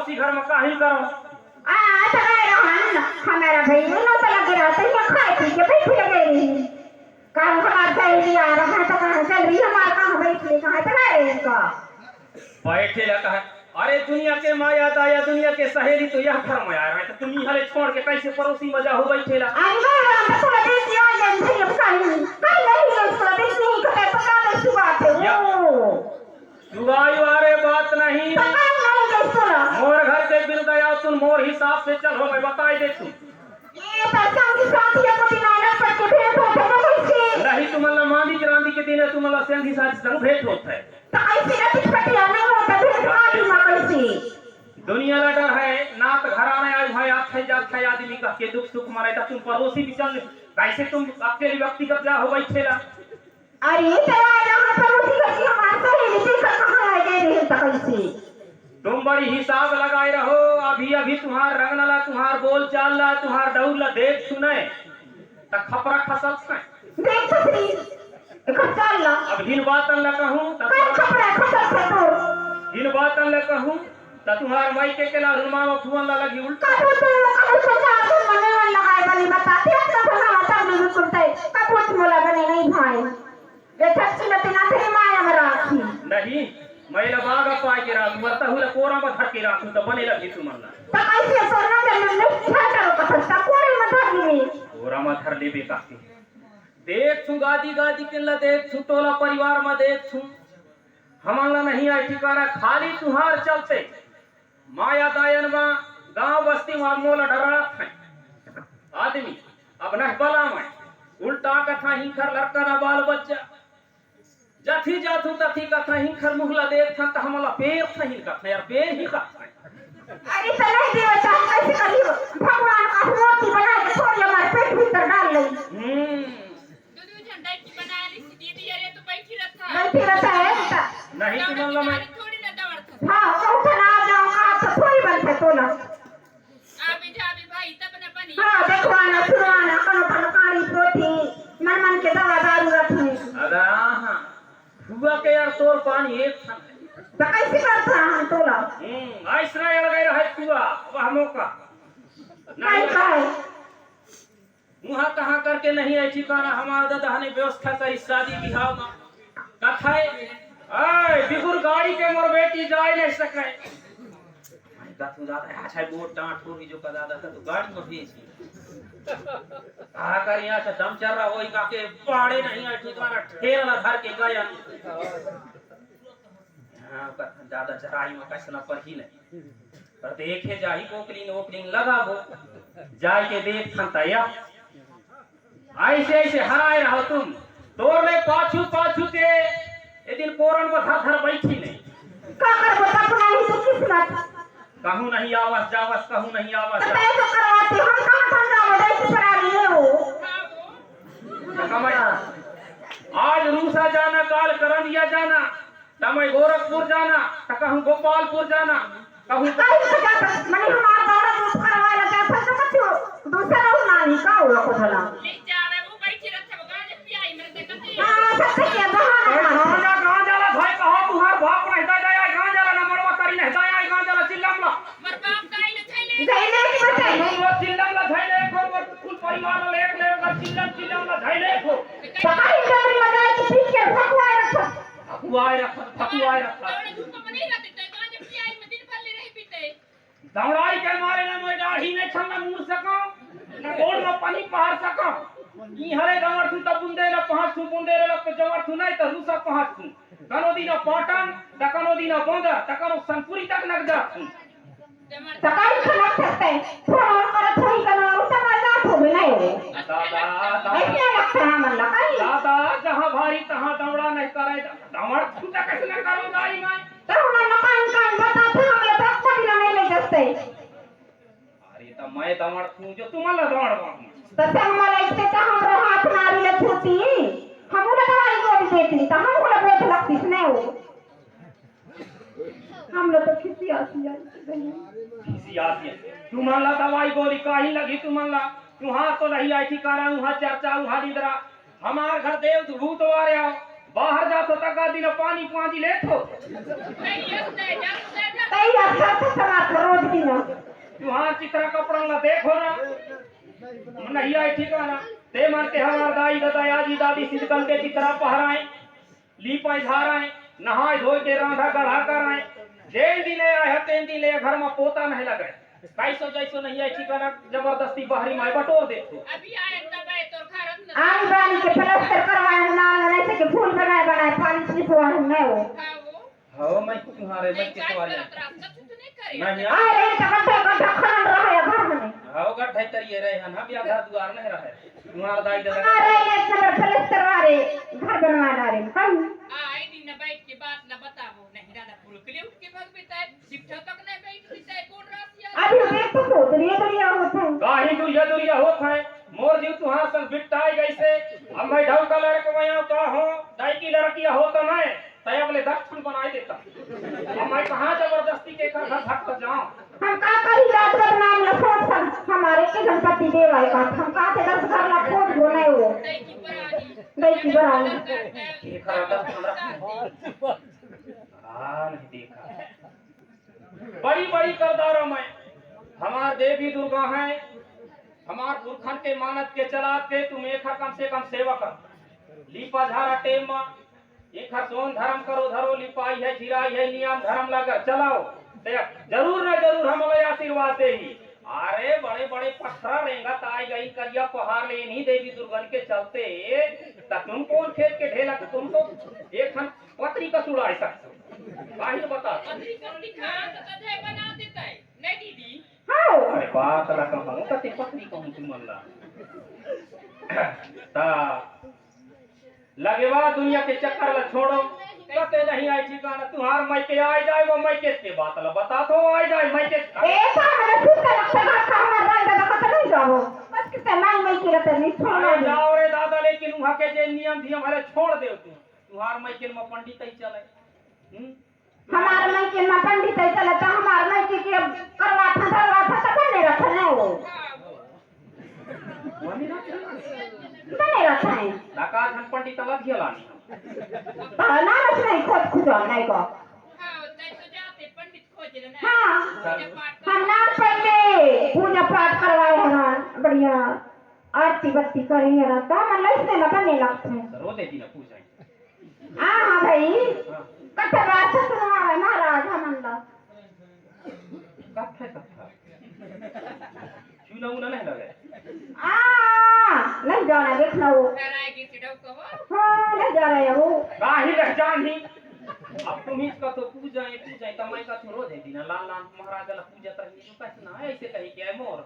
पड़ोसी घर में काहे करो तो गए रहन हमारा भाई ना तो लगे रहते हैं खाए पी के बैठ गए रही काम हमार सहेली आ रहा है तो कहां चल रही हमार कहां बैठे कहां तो गए इनका बैठे लगा है। अरे दुनिया के माया दाया दुनिया के सहेली तो यह घर में आ रहा है तो तुम हले छोड़ के कैसे पड़ोसी मजा हो बैठेला अरे हम तो देख दिया जन भैया पकाई नहीं है इसको देख नहीं कते पका दे सुबात है ओ सुगाई वारे बात नहीं पकाई नहीं कैसे मोर घर के बिल दया तुम मोर हिसाब से चल हो मैं बताई दे तू ये तो संग साथ ये को दिनाना पर के भेंट होता है कैसे नहीं तुम्हारा मांदी क्रांति के दिन तुम्हारा संगी साथ संग भेंट होता है तो ऐसे ना कुछ पटिया नहीं होता फिर आदमी मां कैसे दुनिया का डर है ना तो घर आने आज भाई आप थे जात है आदमी का के दुख सुख मरे तो तुम पड़ोसी भी चल कैसे तुम अकेले व्यक्तिगत जा हो बैठेला अरे तेरा यहाँ पड़ोसी का हमारे सहेली से कहां आ गए रे तो कैसे तुम बड़ी हिसाब लगाए रहो अभी अभी तुम्हार रंग नला तुम्हार बोल चाल ला तुम्हार दौड़ देख सुने त खपरा खसक है देख ससुरी एक चल ला अब हिन बात न कहूं त कौन खपरा खसक है तो हिन बात न कहूं त तुम्हार माई के केला रुमा में फुवन ला लगी उल्टा कबूत सोचा तो मने मन लगाए बनी बताते अपना बना तब नहीं सुनते कबूत मोला बने नहीं भाई ये छत्ती न तिना थे माया में राखी नहीं महिला बागा पाए के रात मरता हुआ कोरा में धर के रात तो बने लगी तुम्हारा तो कैसे सोना जन्म नहीं छाटा रो कथा कोरे में धर दी कोरा में धर लेबे काफी देख छू गादी गादी के ला देख छू टोला परिवार में देख छू हमारा नहीं आई ठिकाना खाली तुहार चलते माया दायन में गांव बस्ती में मोला डरा है आदमी अब न बला में उल्टा कथा ही खर लड़का ना बाल बच्चा जथी जाथू तथी कथा ही खर मुहला देख था त हमला पेड़ नहीं कथा यार पेड़ ही कथा अरे तो नहीं देवता हम कैसे करियो भगवान का मूर्ति बना के छोड़ हमारे पेट भीतर डाल ले दूध झंडा की बना ली दीदी अरे तो बैठी रहता है बेटा नहीं तुमला मैं थोड़ी ना दौड़ था हां तो ना जाओ का तो थोड़ी बनते तो ना आबे जाबे भाई तब ना बनी हां देखवाना सुरवाना कनो फलकारी पोथी मन मन के दवा दारू रखनी अदा हां हुआ के यार तोर पानी एक था तो कैसे करता हम तोला ऐसना यार गए रहे तुआ वह मौका नहीं खाए वहां कहां करके नहीं है ठिकाना हमारा दादा ने व्यवस्था करी शादी बिहाव में कथाए ऐ बिगुर गाड़ी के मोर बेटी जाए नहीं सके गातू दादा अच्छा बोट डांट हो जो का दादा तो गाड़ी में भेजी आ कर यहां से दम चल रहा होई का के पहाड़े नहीं है ठिकाना ठेला धर के गया हां का दादा चराई में कैसना पर ही नहीं पर देखे जाई ओकलिंग लगाबो जाय के देख खंताया ऐसे ऐसे हराए रहो तुम तोर में पाछू पाछू के ए दिन कोरन को धर धर बैठी नहीं का कर बता नहीं तो किस्मत कहूं नहीं आवाज जावस कहूं नहीं आवाज तो तो करवाते हम कहां ठंडा बड़े से करा लिए हो कमाया आज रूसा जाना काल करंदिया जाना तमय गोरखपुर जाना त कहूं गोपालपुर जाना कहूं कैसे जाता मने हमारा दौड़ा दूध करवा लगा था तो मत दूसरा नानी का हो को धला ले जावे वो बैठी रहते वो गाने पियाई मेरे देखते हां सत्य के बहाना गांव जाला भाई कहो तुहार बाप नहीं दा जाए गांव जाला ना मरवा करी नहीं जाए गांव जाला चिल्लामला मर बाप दाई न थैले जैले की बताई वो चिल्लामला धैले को कुल परिवार ले एक लेगा चिल्लामला धैले को सकाई जब मजा की पीछ के भगवान रखा फकुआए रखा दौड़े धूप में नहीं रहते तो गाने पियाई में दिन भर ले रही पीते दौड़ाई के मारे ना मैं दाढ़ी में छन्ना मुंह सको ना गोड़ में पानी पहाड़ सको ई हरे गमर तू तब बुंदे ला पहाड़ तू बुंदे ला पे जमर तू नहीं तो रूसा पहाड़ तू कनो दिन पाटन त कनो दिन बोंदा त कनो संपुरी तक लग जा सकाई खाना सकते फोन कर थोड़ी करना उतना मजा हो नहीं हो दादा ऐसे लगता है मन लगा दादा जहां भारी तहां दौड़ा नहीं करे दौड़ तू तक कैसे न करो दाई मैं तो हम मकान का बताते हम ये तक पड़ी नहीं ले सकते अरे त मैं दौड़ तू जो तुम्हाला दौड़ तो हमारा इससे तो हम हाथ नारी ले छूटी हम उन्हें दवाई गोली देती तो हम उन्हें बहुत लगती नहीं हो हम लोग तो किसी आती है तुम्हाला दवाई गोली काहे लगी तुम्हाला तुहां तो नहीं आई ठिकाना वहां चर्चा वहां निद्रा हमार घर देव भूत वारे आओ बाहर जा तो तका दिन पानी पानी ले थो कई अच्छा तो समाज रोज तुहार चित्रा कपड़ा ला देखो ना नहीं आई ठिकाना ते मन के हमार दाई दादा आजी दादी सिद्धकल के चित्रा पहराए लीपाई झाराए नहाए धोए के रांधा गढ़ा कराए जेन दिले आए तेन दिले घर में पोता नहीं लगे कैसो जैसो नहीं आई ठिकाना जबरदस्ती बाहरी माई बटोर दे अभी आए तब आए तोर घरत न आनी बानी के प्लास्टर करवाए लाल ऐसे के फूल बनाए बनाए पानी छिपवा है वो खाओ हो मैं तुम्हारे मैं के सवाल नहीं अरे गड्ढा खनन रहे घर में हो गड्ढे तरिए रहे हन हम या घर द्वार नहीं रहे तुम्हारा दाई दादा अरे एक नंबर प्लास्टर वाले घर बनवाना रे हम आई दिन बैठ के बात न बताबो नहीं दादा फूल के लिए उठ के भाग बिताए शिफ्ट तक नहीं बैठ बिताए कौन रात अभी देख तो दुनिया होता है काहे दुरिया होत है मोर जीव तुहार संग बिटाई गईसे अब मैं ढंग का लड़का मैं का हो दाई की लड़किया हो तो मैं तय अपने दक्षिण बनाई देता अब मैं कहां जबरदस्ती के घर धक कर जाऊं हम का करी रात का नाम लखोट सन हमारे के गणपति देव आए का हम का से 10 घर लखोट बोले वो दई की बरानी ये खरा 10-15 नहीं देखा बड़ी करदारा में हमार देवी दुर्गा है हमार पुरखन के मानत के चलात के तुम एक कम से कम सेवा कर लीपा झारा टेम एक सोन धर्म करो धरो लिपाई है झिराई है नियम धर्म लगा चलाओ जरूर न जरूर हम आशीर्वाद दे ही अरे बड़े बड़े पत्थर रेंगा ताई गई करिया पहाड़ ले नहीं देवी दुर्गन के चलते तुम कौन खेत के ढेला तुम तो एक खन पत्री का सुड़ा ऐसा काहे बता पत्री पत्री खा तो कदे बना देता है नहीं दीदी हां अरे बात ला कहूं कते पत्री कहूं तुम मल्ला ता लगेवा दुनिया के चक्कर ला छोड़ो कते नहीं आई ठिकाना तुम्हार मैं के आ जाए वो मैं के बात ला बता तो आ जाए मैं के ए सामने सुनता लगता है हमारा दादा का पता नहीं जाओ बस कितना नाम नहीं की रहते नहीं छोड़ो अरे जाओ रे दादा लेकिन वहां के जे नियम थी हमारे छोड़ दे तू तुम्हार मैं के में पंडित ही चले हमार में के ना पंडित है चला तो हमार में के करवा था तो नहीं रखा है वो बने रखा है लका धन पंडित अलग ही लानी ना रख नहीं खुद नहीं को हां तै तो जाते पंडित खोज लेना हां पूजा पाठ हम ना पहले पूजा पाठ करवाए हैं बढ़िया आरती बत्ती करेंगे रहता मन लसने ना बने लगते हैं रो दे दी ना पूजा हां भाई कथा बात सुनवा है महाराज हमला कथा चूना उना नहीं लगे नहीं जाना देखना वो कराएगी चिड़ौ को हां नहीं जा रहे वो काहे रह जानी अब तुम इसका तो पूजा तमाई का तो रोज है दिन लाल लाल महाराज ला पूजा करनी जो कैसे ना ऐसे कही के मोर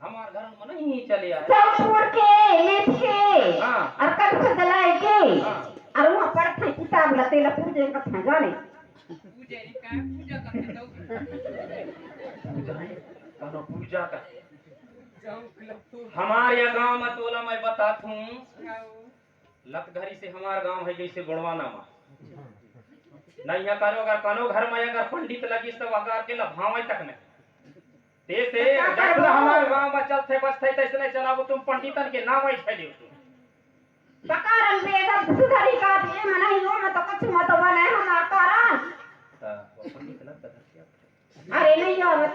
हमार घर में नहीं चले आए सब छोड़ के लेट के हां और कट से जलाए के हां और वहां पढ़ते किताब लते ला पूजे कथा जाने पूजा का पूजा करते तो पूजा पूजा का हमारे गांव में तोला मैं बता दूं लतघरी से हमार गांव है जैसे गुणवाना में नहीं करो अगर कनो घर में अगर पंडित लगी तो अगर के लभावे तक नहीं ते से जैसे हमार गांव में चलते बसते तैसे चलाबो तुम पंडितन के नाम ही छलियो कारण पे एकदम सुधारी का ये मना ही हो मत कुछ मत बने हमार कारण पंडित लग अरे नहीं आवे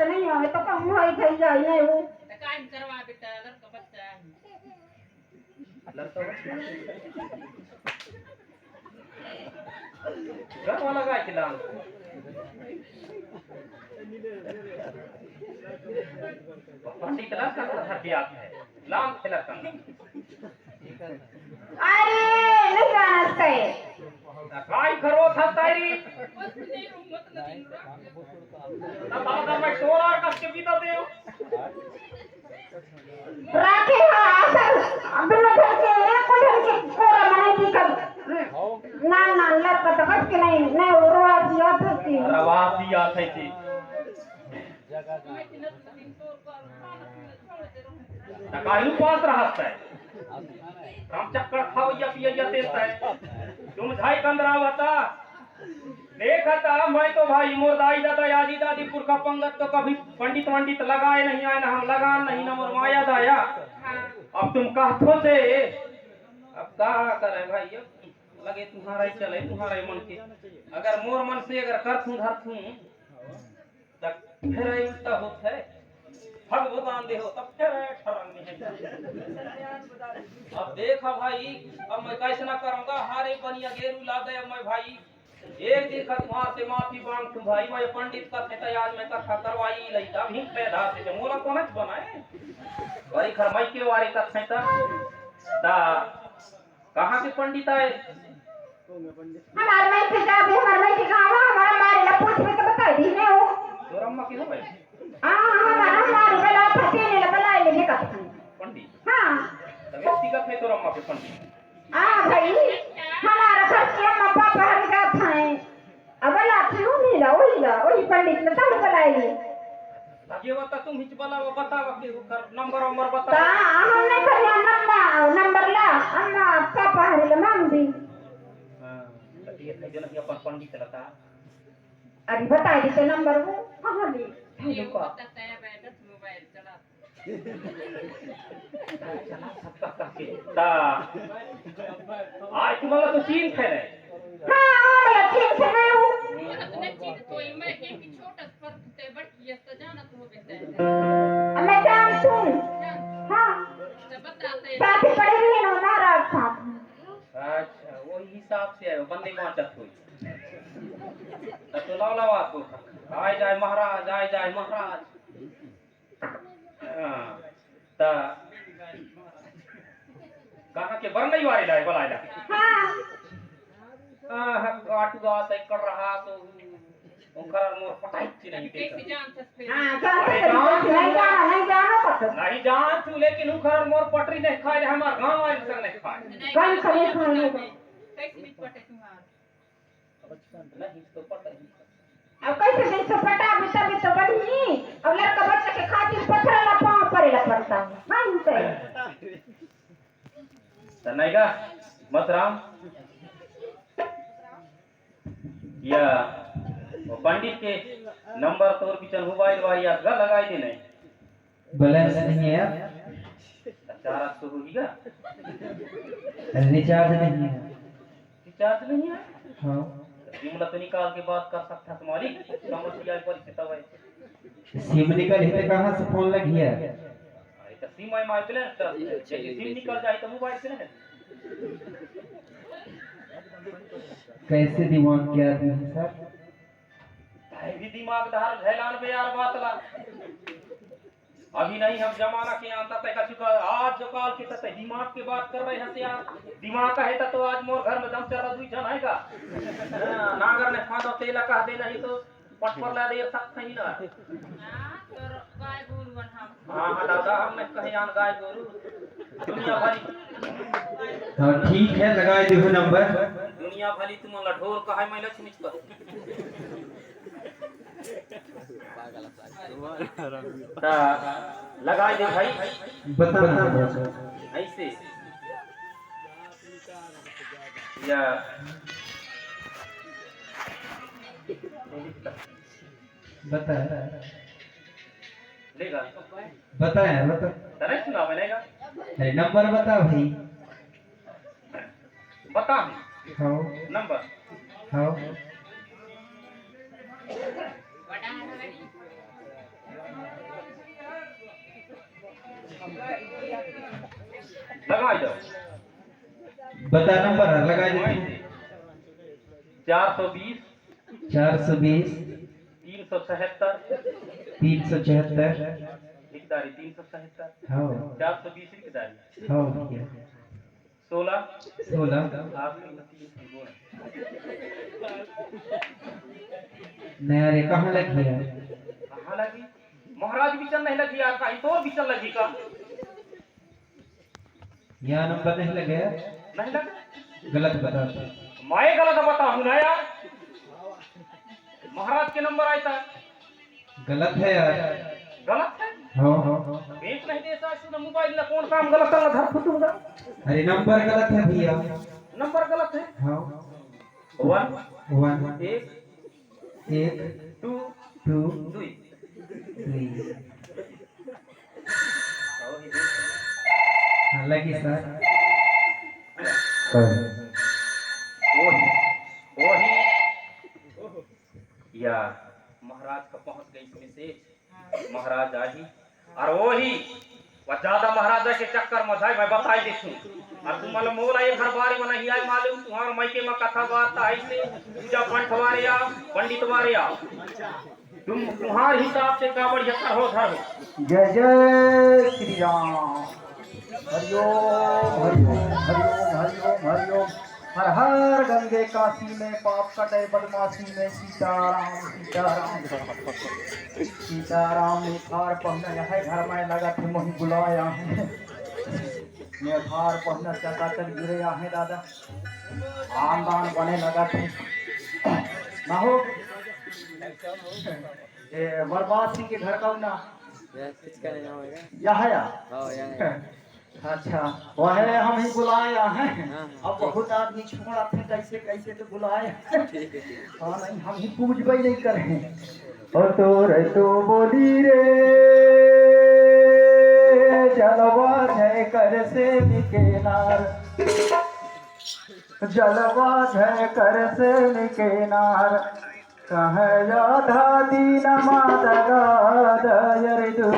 तो कम होई થઈ જાય नहीं वो काम करवा बेटा लड़का बच्चा लड़का घर वाला गाय के दाम पंडित लग का घर पे आता है लाम खेला का अरे नहीं जाना है काय करो था तारी बस नहीं मत नहीं ना दादा मैं सोलार का के भी तो दे राखे आसर बिना घर के एक घर के कोरा मने की कर ना लड़का तो कस के नहीं रोवासी आती रवासी आथे थी ना काहे पास रहता है हम चक्कर खाओ या पिया या देता है तुम झाई कंदरावता देखा था मैं तो भाई मोर दाई दादा आजी दादी पुरखा पंगत तो कभी पंडित लगाए नहीं आए ना हम लगा नहीं ना मोर माया दाया अब तुम कहतो से अब क्या करे भाई अब लगे तुम्हारा ही चले तुम्हारा ही मन के अगर मोर मन से अगर कर थू धर थू तब फिर उल्टा होता है भगवान दे हो तब तेरे ठरंग है। अब देखा भाई, अब मैं कैसे ना करूंगा, हारे बनिया गेरू ला दे मैं भाई। एक दिन का तुम्हार से माफी मांग तू भाई, मैं पंडित का थे आज मैं कथा करवाई लईता भी पैदा से मोला कोन बनाए वही खरमई के वारी का थे ता कहां के पंडित आए? हमारे में ठिका भी हमारे में ठिका हमारा मारे ला पूछ में तो बता दी ने हो तोर अम्मा की हो भाई हमारा हमारे बला फटे ने बला ले के कथी पंडित हां व्यक्तिगत है तोर अम्मा के पंडित भाई हमारा घर के अम्मा पापा हर का था अब ला क्यों नहीं ला वही पंडित ने तब बुलाए ये बता तुम हिच बतावा के कर नंबर बता ता हमने करिया नंबर ला अम्मा पापा हर ले मांग दी हां ये है जन अपन पंडित लता अरे बता दी तो नंबर वो कहां ली ये बताता है बैठ मोबाइल चला ता आज तुम्हाला तो चीन थे रे हां मैं ठीक से मैं हूं अपने चीज कोई मैं एक छोटा फर्क ते बट ये तो जाना तो बेटा मैं जान सुन हां तो बताते साथ पड़े हुए ना महाराज साहब अच्छा वो हिसाब से आयो बंदे वाचत हुई तो लावा को आय जाए महाराज हां ता कहां के बरनई वाले लाए बुलाया हां आटुआ से कर रहा तो ओकर मोर पटाई नहीं कैसे देखा जान सकते हां नहीं जाना तो नहीं जान तू लेकिन ओकर मोर पटरी नहीं खाए हमार गांव वाले संग नहीं खाए कौन खड़े खाने कैसे मिट पटे तुम्हारा नहीं तो पता नहीं अब कैसे नहीं तो पटा भी तो बनी अब लड़का बच्चा के खातिर पत्थर ला पांव पड़ेला पड़ता मानते तनाइगा मतराम या वो पंडित के नंबर तोर बिचन मोबाइल वाली याद का लगाई दे नहीं बैलेंस नहीं है, चार तो होगा रिचार्ज नहीं है। रिचार्ज नहीं है हाँ, जिमला तो निकाल के बात कर सकता तुम्हारी समस्या परिचित है सिम निकल ही कहाँ से फोन लगी है। तो सिम आई मार ले जैसे सिम निकल जाए तो मोबाइल से नहीं कैसे दिमाग किया तुमने सर? भाई भी दिमाग धार झैलान पे यार बात ला अभी नहीं हम जमाना के आता तय का चुका आज जो काल के तय दिमाग की बात कर रहे हैं यार दिमाग का है तो आज मोर घर में दम चारा दुई जन आएगा नागर ने फांदो तेला कह दे नहीं तो पट पर ला दे सब सही ना हां तो गाय गोरू बन हम हां दादा हमने कहे यान गाय गोरू दुनिया भरी हाँ ठीक है, लगा दो नंबर। दुनिया भली तुम्हारा ढोल कहा मैं लक्ष्मी पर लगा दे भाई बता ऐसे या बता लेगा बताया बता, तरह सुना बनेगा अरे नंबर बता भाई। बता हाँ नंबर हाँ बड़ा हमारी लगा दो बता नंबर लगा दो। 420 420 377 374 लिखदारी 377 हाँ 420 लिखदारी हाँ भैया 16 16 आखिरी में 3 गुण नया रे कहाँ लगी है? कहाँ लगी महाराज बिचन नहीं लगी यार कहीं तो बिचन लगी का यहाँ नंबर नहीं लगे, नहीं लगा गलत बता। मैं गलत बताऊं ना यार महाराज के नंबर आया था गलत है यार। गलत है हाँ हाँ भेज नहीं दे सकते मोबाइल में कौन काम गलत करना धर फुटूंगा अरे नंबर गलत है भैया। नंबर गलत है हाँ 1 1 1 1 2 2 2 3 हाँ लगी सर। वही या महाराज का पहुंच गई मैसेज महाराज आज ही और वही वह ज्यादा महाराजा के चक्कर में जाए मैं बताई देखूं और तुम मतलब मोला एक घर बारे में नहीं आई मालूम तुम्हारा मायके में कथा वार्ता ऐसे पूजा पंठ वारे आ पंडित वारे आ तुम तुम्हारे हिसाब से का बढ़िया कर हो धर हो जय जय श्री राम। हरिओम हरिओम हरिओम हरिओम हरिओम। हर हर गंगे काशी में पाप कटे बदमाशी में सीताराम सीताराम सीताराम। निखार पहना है घर में लगा थे मोही बुलाया है निखार पहना चका चल गिरे है दादा आमदान बने लगा थे ना हो बर्बाद सिंह के घर का ना या अच्छा वह हम ही बुलाया है। अब बहुत आदमी छोड़ा थे कैसे कैसे तो बुलाए हाँ नहीं हम ही पूछबे नहीं करें और तो रे तो बोली रे जलवा जय कर से निकेनार जलवा जय कर से निकेनार कह राधा दीन माता दयर दू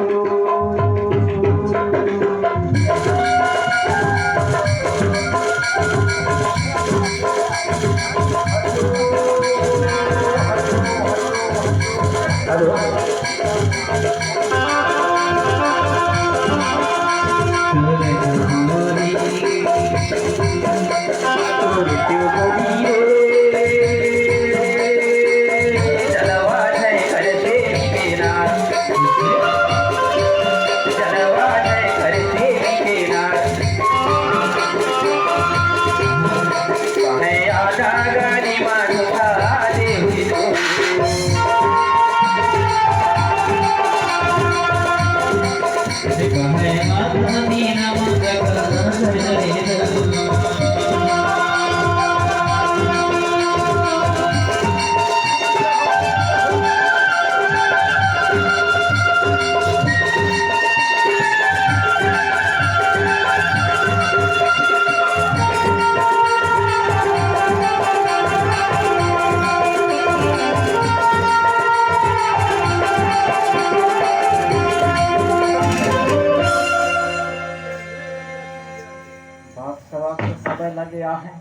लगे आ है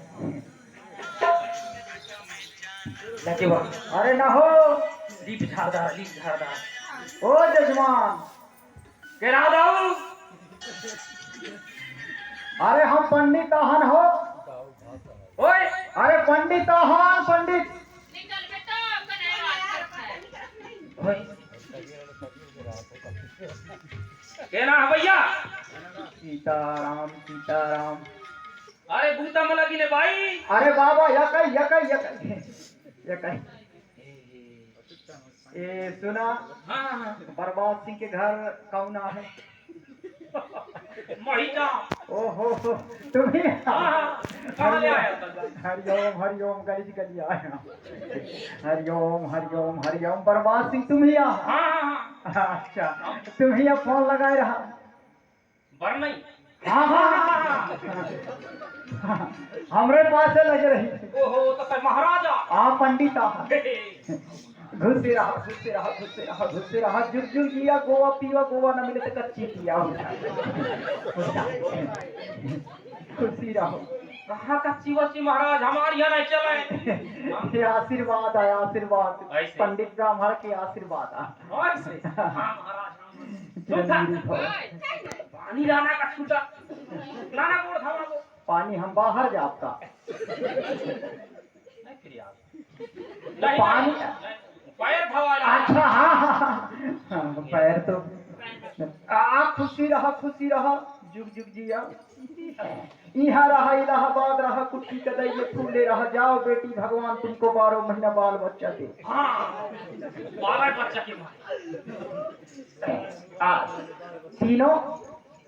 लगे बा अरे ना हो लीप झारदार ओ जजमान के राव दाऊ अरे हम पंडित आहन हो ओए अरे पंडित आहन पंडित निकल बेटा कने ओए के ना भैया सीताराम सीताराम। अरे बूता में लगी ने भाई अरे बाबा यकई यकई यकई यकई ए सुना हाँ बर्बाद सिंह के घर कौना है महिला ओहो तुम्ही हाँ कहाँ ले आया हरिओम हरिओम गली गली आया हरिओम हरिओम हरिओम बर्बाद सिंह तुम ही आ हाँ अच्छा तुम ही फोन लगाए रहा बर नहीं हाँ हाँ हमरे पास लगे रही ओहो तो कर महाराजा आप पंडित आ घुसते रहा जुग जुग किया गोवा पीवा गोवा न मिले तो कच्ची किया खुशी रहो कहाँ कच्ची वच्ची महाराज हमारे यहाँ नहीं चले ये आशीर्वाद है आशीर्वाद ऐसे? पंडित ब्राह्मण के आशीर्वाद है और से हाँ महाराज चिरंजीवी भव। पानी लाना का छूटा लाना कोड़ था वो पानी हम बाहर जाता नहीं फिर यार नहीं पानी पैर भवाला अच्छा हाँ पैर तो खुशी रहा जुग जुग जिया यहाँ रहा इलाहाबाद रहा कुट्टी कदई में फूले रहा जाओ बेटी भगवान तुमको 12 महीना बाल बच्चा दे हाँ 12 बच्चा के मारे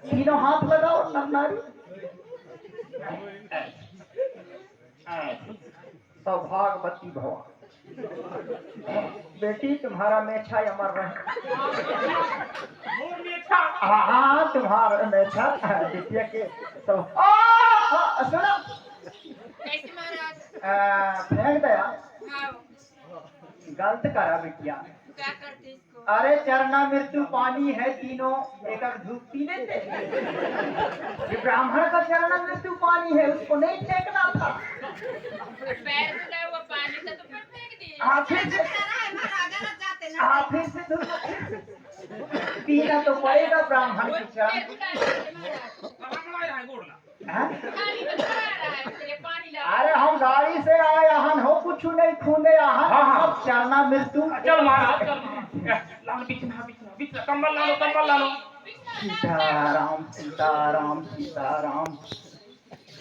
तीनों हाथ लगाओ नर नारी सौभाग्यवती भवा बेटी तुम्हारा मेछा अमर रहे मूड में था हाँ तुम्हारा मेछा द्वितीय के तो सुनो कैसे महाराज फेंक दया हाँ गलत करा बिटिया क्या करते इसको अरे चरना मृत्यु पानी है तीनों एक धूप पी लेते। ये ब्राह्मण का चरना मृत्यु पानी है, उसको नहीं फेंकना था। पैर धुला हुआ पानी से तो फिर फेंक दिए। फिर से धूप पीना तो पड़ेगा ब्राह्मण के चरण। हाँ? खाली तो चला रहा है तेरे पानी ला। अरे हम गाड़ी से आए हन हो, कुछ नहीं खूंदे आहन। हाँ, हाँ। अब चरना मृत्यु। चल महाराज चल महाराज लाओ बिछना कंबल ला लो। सीताराम सीताराम सीताराम।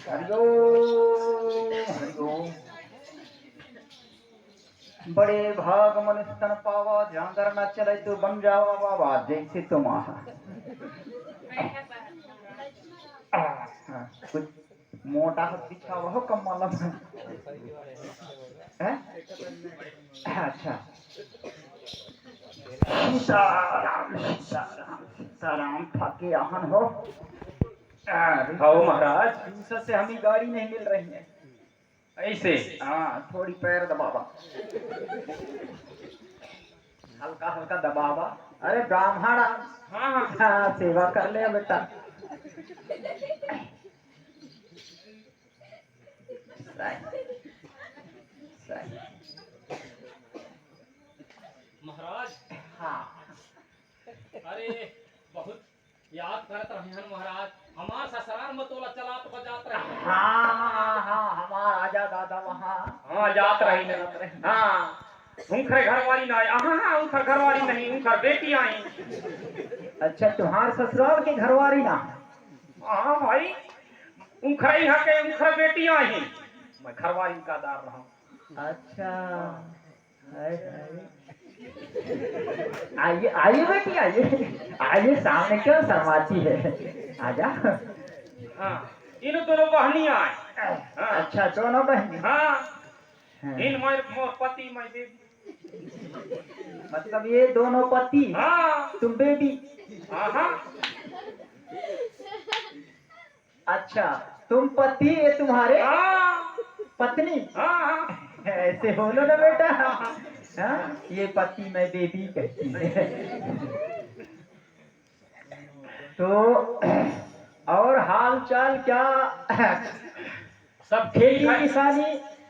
हरिओम हरिओम। बड़े भाग मनुष्य तन पावा, जांगर न चले तो बन जावा बाबा जैसे तुम आहा। हाँ, कुछ मोटा हाथ बिछावा हो कम्बल है। अच्छा सीताराम सीताराम सीताराम। थके आहन हो। आओ महाराज। दूसरे से हमें गाड़ी नहीं मिल रही है। ऐसे हाँ थोड़ी पैर दबावा, हल्का हल्का दबावा। अरे ब्राह्मण हाँ हाँ हाँ सेवा कर ले बेटा। महाराज। हाँ अरे बहुत याद करत रहे हैं महाराज। हमार ससुराल में तोला चलात बजात रहे। हाँ हाँ हमारा आजा दादा वहाँ। हाँ जात रही हाँ। उनकर घरवाली ना आई। हाँ उनकर घरवाली नहीं, उनकर बेटी आई। अच्छा तुम्हार ससुराल के घरवारी ना। हाँ भाई उनकर यहाँ के उनकर बेटी आई। मैं घरवाली का दार रहा हूँ। अच्छा आइए आइए बेटी आइए आइए, सामने क्यों शर्माती है, आजा। हाँ इन दोनों बहनी आए। हाँ अच्छा दोनों बहन। हाँ इन मोर पति मैं बेबी। मतलब ये दोनों पति हाँ तुम बेबी। हाँ हाँ अच्छा तुम पति, ये तुम्हारे हाँ पत्नी। हाँ ऐसे बोलो ना बेटा। हाँ ये पति मैं बेबी कहती है। तो और हाल चाल क्या, सब खेती किसानी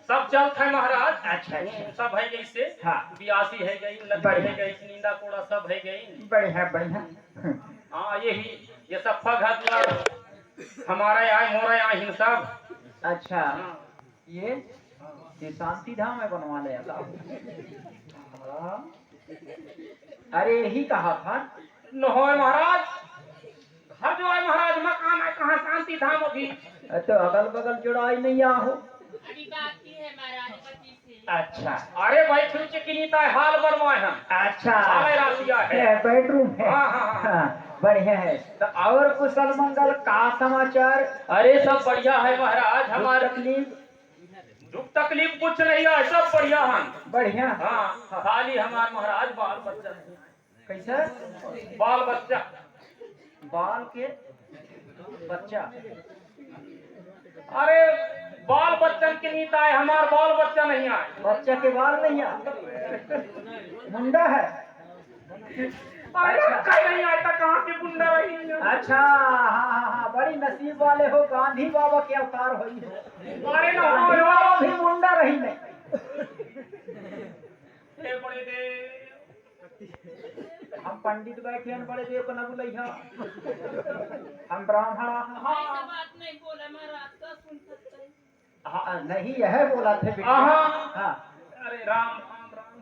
सब चलता है महाराज। अच्छा अच्छा सब है गई से। हाँ बियासी है गई, लड़की है गई, नींदा कोड़ा सब है गई। बढ़िया बढ़िया। हाँ यही ये सब फग मतलब हमारा आए मोरा आए हिन सब। अच्छा हाँ। ये शांति धाम है बनवा ले। हाँ। अरे यही कहा था न हो महाराज, घर जो है महाराज मकान है कहाँ शांति धाम अभी। तो अगल बगल जुड़ाई नहीं आहो। अभी बाकी है महाराज पति से। अच्छा अरे भाई फिर चिकनीता है हाल बनवाए हम। अच्छा सारे रासिया है। बेडरूम है। हाँ, हाँ, हाँ। हाँ, बढ़िया है। तो और कुशल मंगल का समाचार। अरे सब बढ़िया है महाराज। दुख हमारे तकलीफ दुख तकलीफ कुछ नहीं है, सब बढ़िया है। बढ़िया। हाँ खाली हमार महाराज बाल बच्चा नहीं। कैसा बाल बच्चा बाल के बच्चा। अरे बाल बच्चन की नीता है, हमार बाल बच्चा नहीं आए। बच्चा के बाल नहीं है, मुंडा है। अरे कहीं नहीं आता कहाँ के गुंडा रही है। अच्छा हाँ हाँ हाँ बड़ी नसीब वाले हो, गांधी बाबा के अवतार हुई हो। अरे ना बाबा भी मुंडा रही नहीं। ए बड़े दे हम पंडित बैठे हैं, बड़े देव को न बुलैया। हम ब्राह्मण। ऐसा बात नहीं बोला महाराज का सुन सकते हैं। हाँ नहीं यह बोला थे बेटा। हाँ। हाँ अरे राम राम राम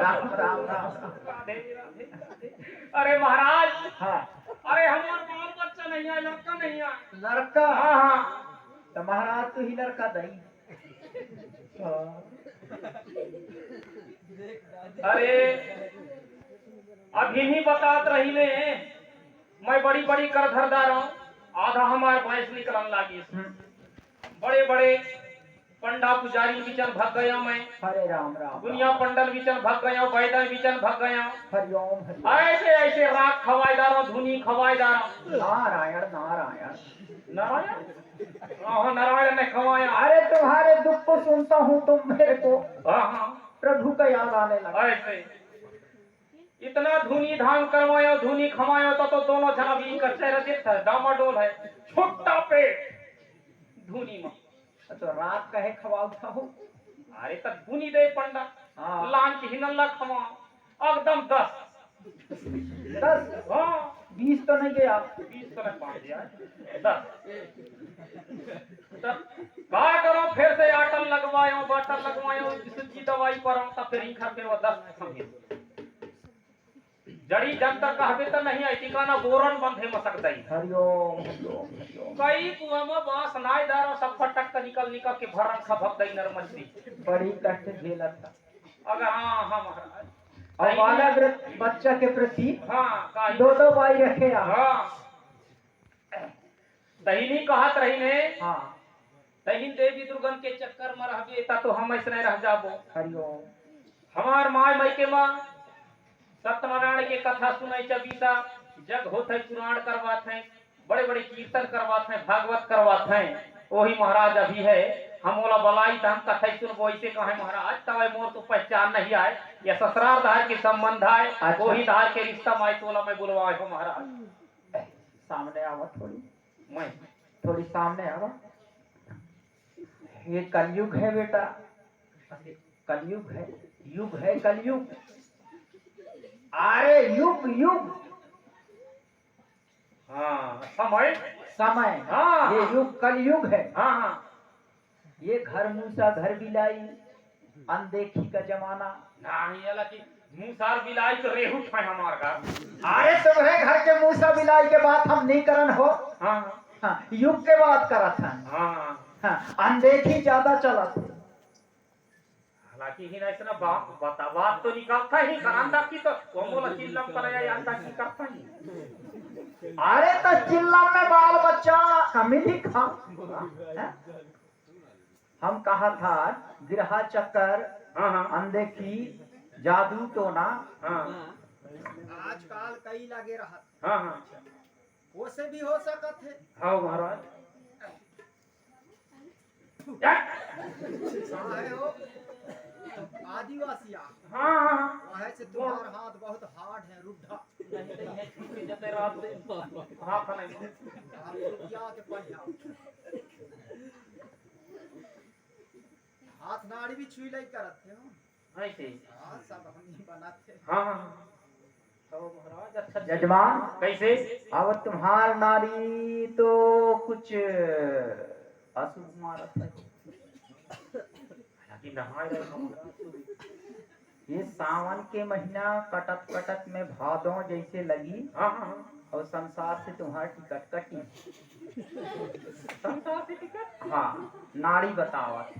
राम राम राम। राधे राधे राधे। अरे महाराज हाँ अरे हमार बाल बच्चा नहीं आए, लड़का नहीं आए। लड़का। हाँ हाँ तो महाराज तू ही लड़का दई। अरे अभी नहीं बतात रही ले, मैं बड़ी बड़ी कर धरदार हूँ। आधा हमारे भैंस निकलन लगी। बड़े बड़े पंडा पुजारी बिचन भग गया मैं। हरे राम राम। दुनिया पंडल बिचन भग गया, वैदन बिचन भग गया। हरिओम हरि। ऐसे ऐसे राख खवाईदारों, धुनी खवाईदारों। नारायण नारायण। नारायण हाँ नारायण ने खवाया। अरे तुम्हारे दुख को सुनता हूँ तो मेरे को हाँ हाँ प्रभु का याद आने लगा। ऐसे इतना धुनी धाम करवायो धुनी खमायो तो दोनों जना भी कर चेहरा देखता है डामाडोल है छोटा पेट धुनी में तो रात कहे खवाऊ था हो अरे तक धुनी दे पंडा हाँ। लान की हिनल्ला खमा एकदम 10 10 हाँ 20 तो नहीं गया 20 तो नहीं पहुंच गया 10 क्या करो फिर से आटल लगवायो बाटल लगवायो सुची दवाई पर तब फिर ही खा फिर वो 10 समझे जड़ी जब तक कहबे तो नहीं आई ठिकाना बोरन बंधे मसक दई हरिओम हरिओम हरिओम कई कुआं में बांस नाई दारो सब फटक के निकल के भरन खबक दई नर मछली बड़ी कष्ट झेलत था अगर हाँ हाँ महाराज और वाला बच्चा के प्रति हाँ काई दो भाई रखे आप हाँ तहिनी कहत रही ने हाँ तहिन देवी दुर्गन के चक्कर में रहबे ता तो हम ऐसे नहीं रह जाबो हरिओम हमार माय मायके मां सत्यनारायण के कथा सुनाई चबीता जग होत है पुराण करवात है बड़े बड़े कीर्तन करवात है भागवत करवात है वही महाराज अभी है हम ओला बलाई तो हम कथा सुनबो ऐसे कहे महाराज तब मोर तो पहचान नहीं आए या ससुराल धार के संबंध आए अच्छा। वही धार के रिश्ता माई तोला मैं बुलवाए हो महाराज सामने आवा थोड़ी मैं थोड़ी सामने आवा ये कलयुग है बेटा कलयुग है कलयुग अरे युग युग हाँ समय समय हाँ। ये युग कलयुग है हाँ हाँ ये घर मूसा घर बिलाई अनदेखी का जमाना नहीं अला की मुसार बिलाई तो रेहू है हमार का अरे तुम्हारे घर के मूसा बिलाई के बात हम नहीं करन हो हाँ हाँ, युग के बात करत हैं हाँ हाँ, अनदेखी ज्यादा चलत है हालांकि ही ना इतना बात बात तो निकालता ही करांदा की तो वो बोला चिल्लम कराया यांदा की करता ही अरे तो चिल्ला में बाल बच्चा कमी लिखा हैं? हम कहा था गिरहा चक्कर हाँ हाँ अनदेखी जादू टोना हाँ आजकल कई लगे रहा हाँ हाँ वो से भी हो सकत है हाँ महाराज है हो आदिवासिया हाँ हाँ वह से तुम्हारा हाथ बहुत हार्ड है रुद्धा नहीं जते रात दे हाँ खाने आप रुपया के पहिया हाथ नाड़ी भी छुई लई करत थे हो ऐसे हां सब हम ही बनाते हाँ हाँ तो महाराज अच्छा जजमान कैसे अब तुम्हार नारी तो कुछ अशुभ मारत है कि नहाए रहे महाराज ये सावन के महीना कटत कटत में भादों जैसे लगी हाँ हाँ हाँ और संसार से तुम्हारी टिकट कटी संसार से टिकट हाँ नाड़ी बतावत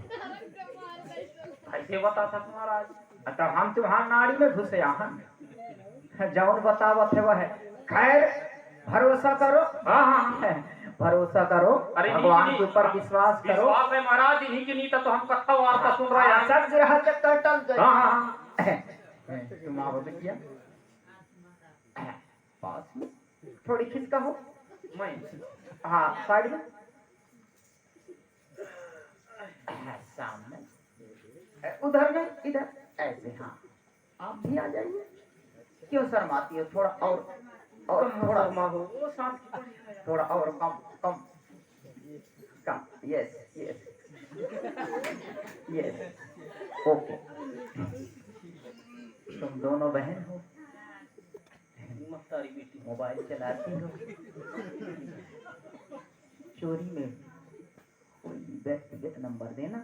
कैसे बता था महाराज अतः हम तुम्हार नाड़ी में घुसे आहन जौन बतावत है वह खैर भरोसा करो हाँ हाँ हाँ भरोसा करो अरे भगवान के ऊपर विश्वास करो विश्वास है महाराज इन्हीं की नीति तो हम कथा वार्ता सुन रहे हैं सब ग्रह चक्कर टल गए हाँ हाँ हाँ तुम आओ बेटिया पास में थोड़ी खिसका हो मैं हाँ साइड में सामने उधर नहीं इधर ऐसे हाँ आप भी आ जाइए क्यों शर्माती हो थोड़ा और थोड़ा माहो वो शांत थोड़ा और कम कम कम यस यस यस ओके तुम दोनों बहन हो मस्तारी बेटी मोबाइल चलाती हो चोरी में कोई व्यक्तिगत नंबर देना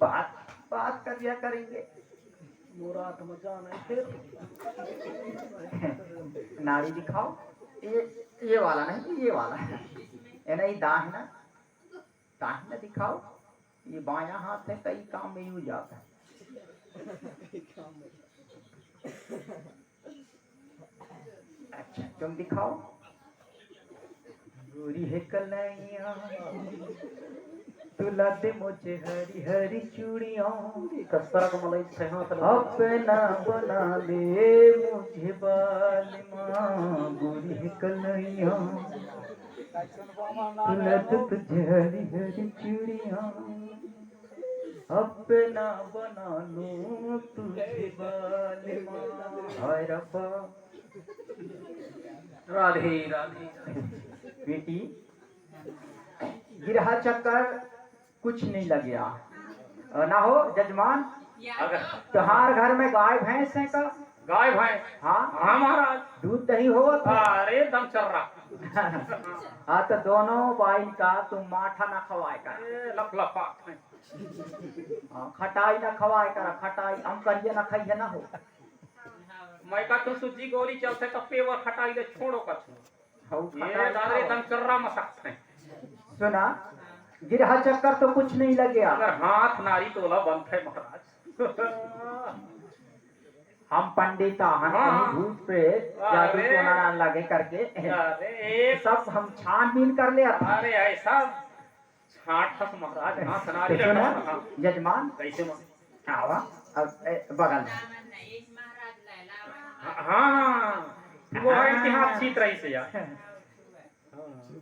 बात कर दिया करेंगे मुराद मजान है फिर नाड़ी दिखाओ ये वाला नहीं ये वाला ये नहीं दाहिना दाहिना दिखाओ ये बायां हाथ है कई काम में यूज आता है अच्छा तुम दिखाओ गोरी है कन्हैया तुला दे मुझे हरी हरी चूड़ियों कसरा को मलाई से हाथ अपना बना ले मुझे बाल माँ गोरी है कन्हैया तुला दे तुझे हरी हरी चूड़ियों अपना बना लूं तुझे बालिमा। हाय रब्बा। राधे राधे। बेटी गिरहा चक्कर कुछ नहीं लग गया ना हो जजमान। या अगर तो तुम्हार घर में गाय भैंस है का? गाय भाई, हाँ हाँ महाराज, दूध दही हो तो? अरे दम चल रहा। हाँ तो दोनों बाइन का तुम माठा ना खवाए कर। लप लपा। हाँ, खटाई ना खवाए कर। खटाई हम करिए ना खाइए ना हो। मैं का तो सूजी गोरी चलते तो पेवर खटाई ले छोड़ो कछु। हऊ ये खटाई दादरे खाओ। दम चल रहा मसक है। सुना गिरहा चक्कर तो कुछ नहीं लग गया। अगर हाथ नारी तोला बंद है महाराज। हम पंडिता हम हाँ। कहीं भूत प्रेत जादू अरे। टोना ना लगे करके अरे सब हम छानबीन कर लिया था। अरे ऐसा छाट फस महाराज, हाथ नारी तो सुना लगा। जजमान कैसे मत। आवा अब बगल में। दामन नहीं महाराज लैला हाँ वो है कि हाथ छीत रही से यार।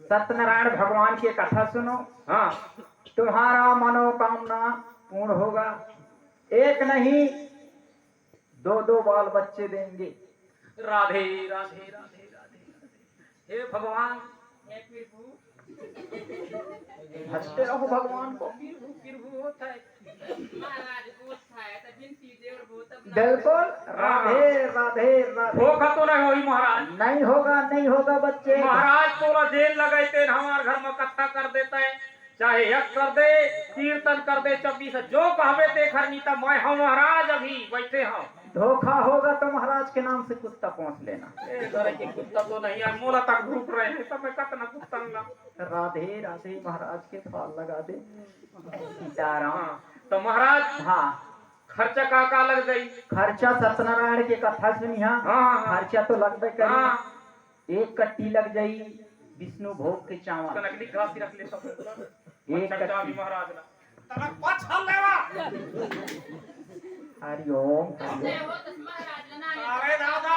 सत्यनारायण भगवान की कथा सुनो। हाँ तुम्हारा मनोकामना पूर्ण होगा। एक नहीं दो दो बाल बच्चे देंगे। राधे राधे राधे राधे। हे भगवान, हे प्रभु हंसते रहो भगवान को। प्रभु होता है। महाराज पूछ है तो बिनती देवर बहुत अपना बिल्कुल राधे राधे राधे। धोखा तो नहीं होई महाराज। नहीं होगा नहीं होगा बच्चे। महाराज तोरा जेल लगाते हमारे घर में कथा कर देता है, चाहे यज्ञ कर दे, कीर्तन कर दे, 24 जो कहवे देखर नीता मैं हम महाराज अभी बैठे हम। धोखा होगा तो महाराज के नाम से कुत्ता पहुंच लेना। ए घरे के कुत्ता तो नहीं है, मोला तक भूख रहे हैं तब मैं कतना कुत्ता ला। राधे राधे महाराज के फाल लगा दे सीताराम। हाँ, तो महाराज हाँ खर्चा का लग गई। खर्चा सत्यनारायण की कथा सुनिया। हाँ। खर्चा तो लगबे हाँ। करी। एक कट्टी लग जाई विष्णु भोग के चावल। कनकली घास रख ले सब। एक खर्चा कट्टी। भी महाराज ना तनक पाछल लेवा। हरिओम ऐसे हो तो महाराज ना अरे दादा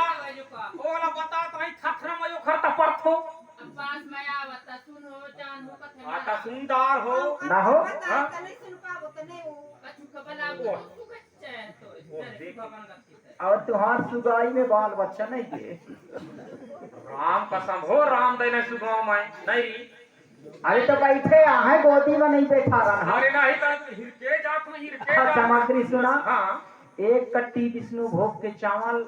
ओला बता तो ही खथरा मयो खरता परथो। पास में आवता सुनो जान हो कथे आटा सुंदर हो ना हो। हाँ? कछु कबला ओ। तू कच्चे तो देख। भगवान गति से और तुहार सुगाई में बाल बच्चा नहीं के। राम कसम हो, राम देने सुगाव में नहीं। अरे तो बैठे आहे गोदी में नहीं बैठा रहा। अरे नहीं तो हिरके जात में हिरके हाँ, जात। सामग्री सुना। हाँ एक कट्टी विष्णु भोग के चावल,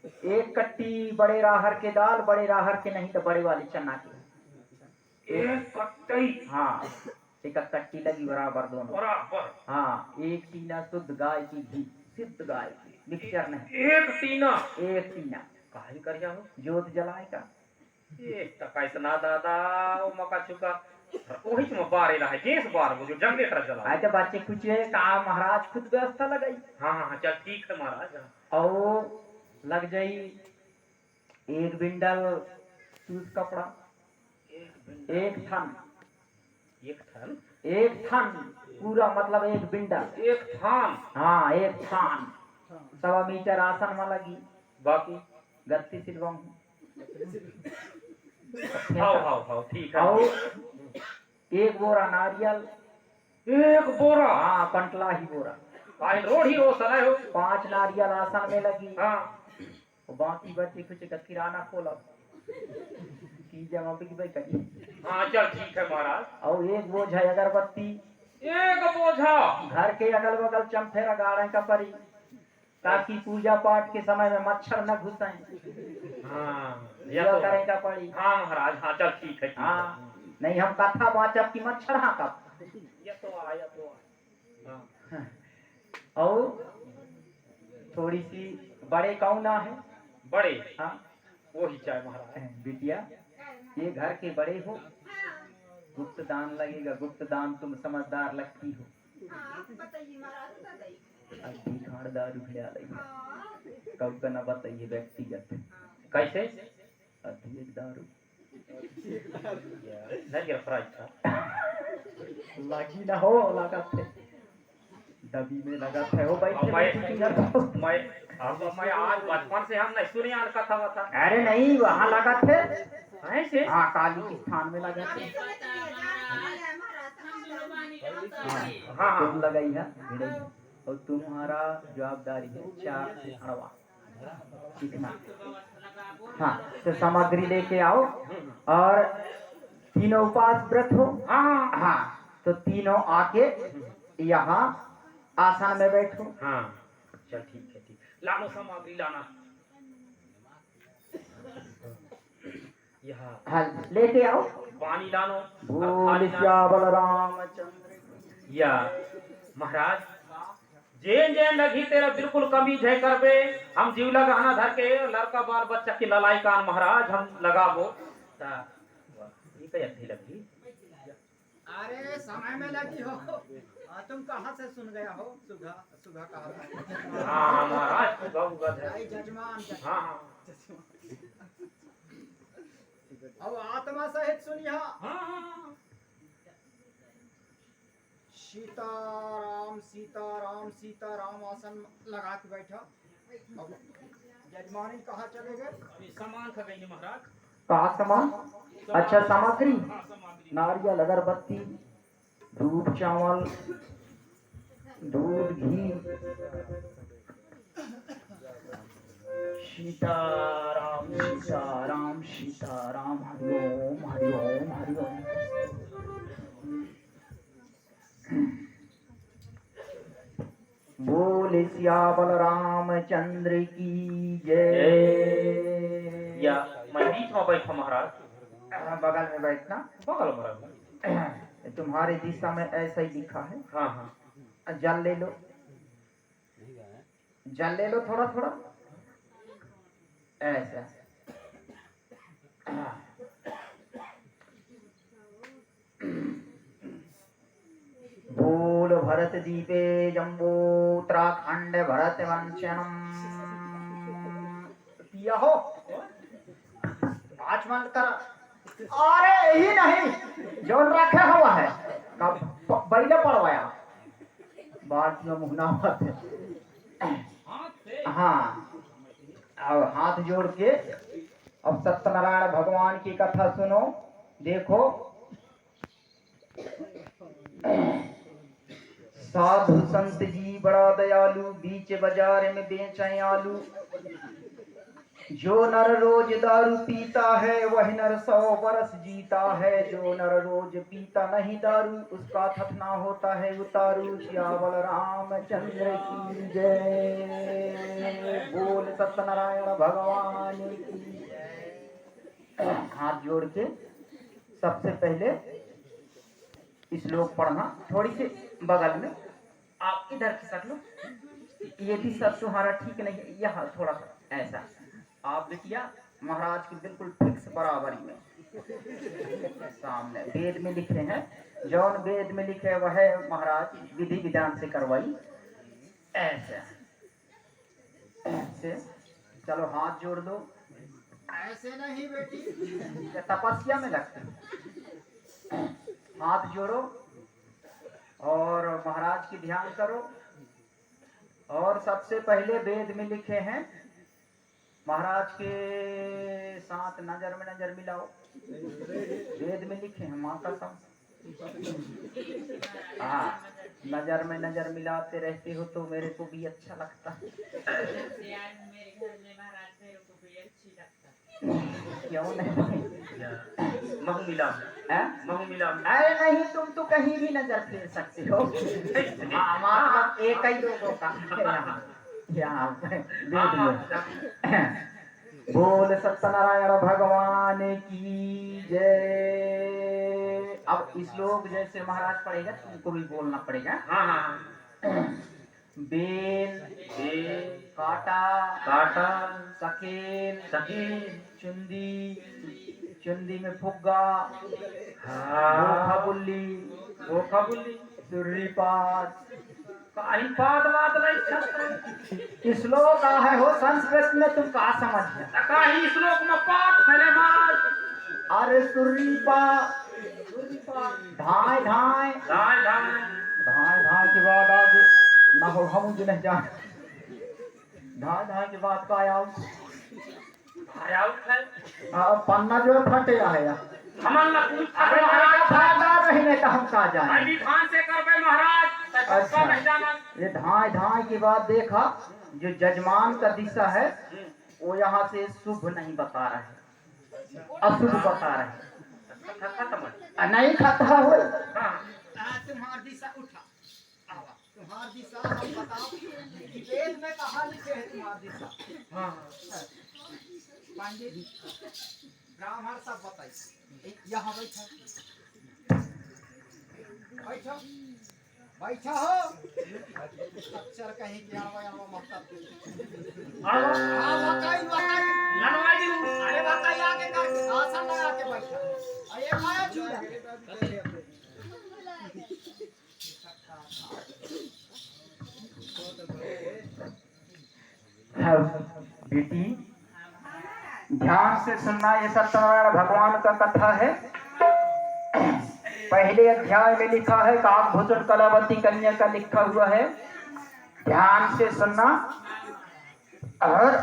एक कट्टी बड़े राहर के दाल, बड़े राहर के नहीं तो बड़े वाली चना की। एक कट्टी हाँ एक कट्टी लगी बराबर दोनों। बराबर। हाँ एक टीना शुद्ध गाय की घी, शुद्ध गाय की, मिक्सचर नहीं। एक टीना एक टीना काहे करिया हो। जोत जलाएगा। एक टकाइस ना दादा ओ मका चुका ओही तुम बारे रहा है केस बार वो जो जनरेटर चला। आए तो बच्चे कुछ है कहा महाराज खुद व्यवस्था लगाई। हाँ हाँ चल ठीक है महाराज। और लग जाई एक बिंडल सूत कपड़ा, एक थन, एक थान पूरा मतलब एक बिंडल। एक थान हाँ एक थान 1.25 मीटर आसन में लगी। बाकी गत्ती सिलवाऊं। हाउ ठीक है। और एक बोरा नारियल। एक बोरा हाँ कंटला ही बोरा। काहे रोड ही हो सलाह हो। 5 नारियल आसन में लगी। हाँ और बाकी बच्चे कुछ का किराना खोला की जमा पे की भाई करी। हाँ चल ठीक है महाराज। और एक बोझ है अगरबत्ती। एक बोझा घर के अगल बगल चमफेरा गाड़े का परी ताकि पूजा पाठ के समय में मच्छर न घुसे। हाँ यह करे का पड़ी। हाँ महाराज हाँ चल ठीक है। हाँ नहीं हम कथा बाचब की मच्छर हाँ कब। ये तो आया तो हाँ। और थोड़ी सी बड़े कौना है। बड़े हाँ वो ही चाहे महाराज। बिटिया ये घर के बड़े हो, गुप्त दान लगेगा। गुप्त दान तुम समझदार लगती हो। अभी खाड़ दारू भिड़ा लगी कब का न बताइए व्यक्तिगत कैसे अधिक दारू नहीं फ्राई था लगी ना हो लागत है डबी में लागत है हो बैठे मैं आज बचपन से हम नहीं सुनी आन कथा बता। अरे नहीं वहाँ लागत है। ऐसे हाँ काली के स्थान में लागत है। हाँ तुम लगाई है भिड़ई है। और तुम्हारा जवाबदारी है 4 से अड़वा सीखना। हाँ तो सामग्री लेके आओ और तीनों उपास व्रत हो। हाँ हाँ तो तीनों आके यहाँ आसन में बैठो। हाँ चल ठीक है ठीक। लानो सामग्री लाना। यहाँ हाँ लेके आओ। पानी लानो। बोल श्यामल रामचंद्र। या महाराज जेन जेन लगी तेरा बिल्कुल कमी जय करबे हम जीवला गहना धर के लड़का बाल बच्चा की ललाई कान महाराज हम लगाबो ता ये कई अच्छी लगी। अरे समय में लगी हो। तुम कहाँ से सुन गया हो? सुबह सुबह कहा हाँ महाराज बाबूगा है। जजमान हाँ हाँ अब आत्मा सहित सुनिया। हाँ सीताराम सीताराम सीताराम आसन लगा के बैठा। अब जजमानी कहाँ चले गए? सामान खा गई महाराज। कहा सामान? अच्छा सामग्री हाँ सामग्री नारियल अगरबत्ती दूध चावल दूध घी। सीताराम सीताराम सीताराम हरिओम हरिओम हरिओम। बोले सियावल रामचंद्र की जय। या मैं बीच में बैठा महाराज। बगल में बैठना। बगल महाराज। तुम्हारे दिशा में ऐसा ही लिखा है। हाँ हाँ जल ले लो। जल ले लो थोड़ा थोड़ा ऐसा। बोल भरत दीपे जम्बो उत्तराखंड भरत वंशनम। पिया हो आचमन कर। अरे ही नहीं जोन रखे हुआ है कब बैले पड़वाया बात में मुहना मत है। हाँ अब हाथ जोड़ के अब सत्यनारायण भगवान की कथा सुनो। देखो साधु संत जी बड़ा दयालु बीच बाजार में बेचे आलू। जो नर रोज दारू पीता है वही नर 100 वर्ष जीता है। जो नर रोज पीता नहीं दारू उसका थपना होता है उतारू। सियावल रामचंद्र की जय। बोल सत्यनारायण भगवान की। हाथ जोड़ के सबसे पहले श्लोक पढ़ना। थोड़ी सी बगल में आप इधर खिसक लो। ये भी सब तुम्हारा ठीक नहीं है। यहाँ थोड़ा सा ऐसा आप बिटिया महाराज की बिल्कुल फिक्स बराबरी में सामने वेद में लिखे हैं। जौन वेद में लिखे वह महाराज विधि विधान से करवाई। ऐसे ऐसे चलो हाथ जोड़ दो। ऐसे नहीं बेटी। तपस्या में लगते हाथ जोड़ो और महाराज की ध्यान करो। और सबसे पहले वेद में लिखे हैं महाराज के साथ नजर में नजर मिलाओ। वेद में लिखे हैं माँ का सम। हाँ नजर में नजर मिलाते रहते हो तो मेरे को भी अच्छा लगता है। क्यों नहीं? महू मिला हैं? महू मिला। अरे नहीं तुम तो कहीं भी नजर फेर सकते हो। मतलब एक ही लोगों का यहाँ वेद में। बोल सत्यनारायण भगवान की जय। अब श्लोक जैसे महाराज पढ़ेगा तुमको भी बोलना पड़ेगा। हाँ हाँ बेल बेल काटा काटा सकेल सकेल चुंदी चुंदी में फुग्गा हाँ धोखा बुल्ली सुर्री पात। काही बात बात नहीं छत श्लोक है हो संस्कृत में तुम कहा समझ है। काही श्लोक में पाठ फैले मार। अरे सुर्री पा धाय धाय धाय धाय धाय धाय के बाद आगे ना हो हम जो नहीं जान। धाय धाय के बाद का आया आया है पन्ना जो फटे है हमन ला पूछ अरे महाराज फायदा रही नहीं तो हम कहा जाए। अभी धान से करबे महाराज अच्छा। नहीं जाना। ये धाए धाए की बात देखा, जो जजमान का दिशा है वो यहाँ से शुभ नहीं बता रहे, अशुभ बता रहे। खत्म। नहीं खाता हो। हाँ तुम्हार दिशा उठा, आवा तुम्हार दिशा हम बताओ कि वेद में कहा लिखे है तुम्हार दिशा। हाँ पांडे जी ब्राह्मण सब बताइए। यहाँ बैठो बैठो बैठो हो। अक्षर कहीं क्या आवा मतलब आओ बताई बताई लनवा जी। अरे बताइए आगे का आसन लगा के बैठा। अरे माया चूड़ा बेटी ध्यान से सुनना, ये सत्यनारायण भगवान का कथा है। पहले अध्याय में लिखा है काकभूषण कलावती कन्या का लिखा हुआ है, ध्यान से सुनना और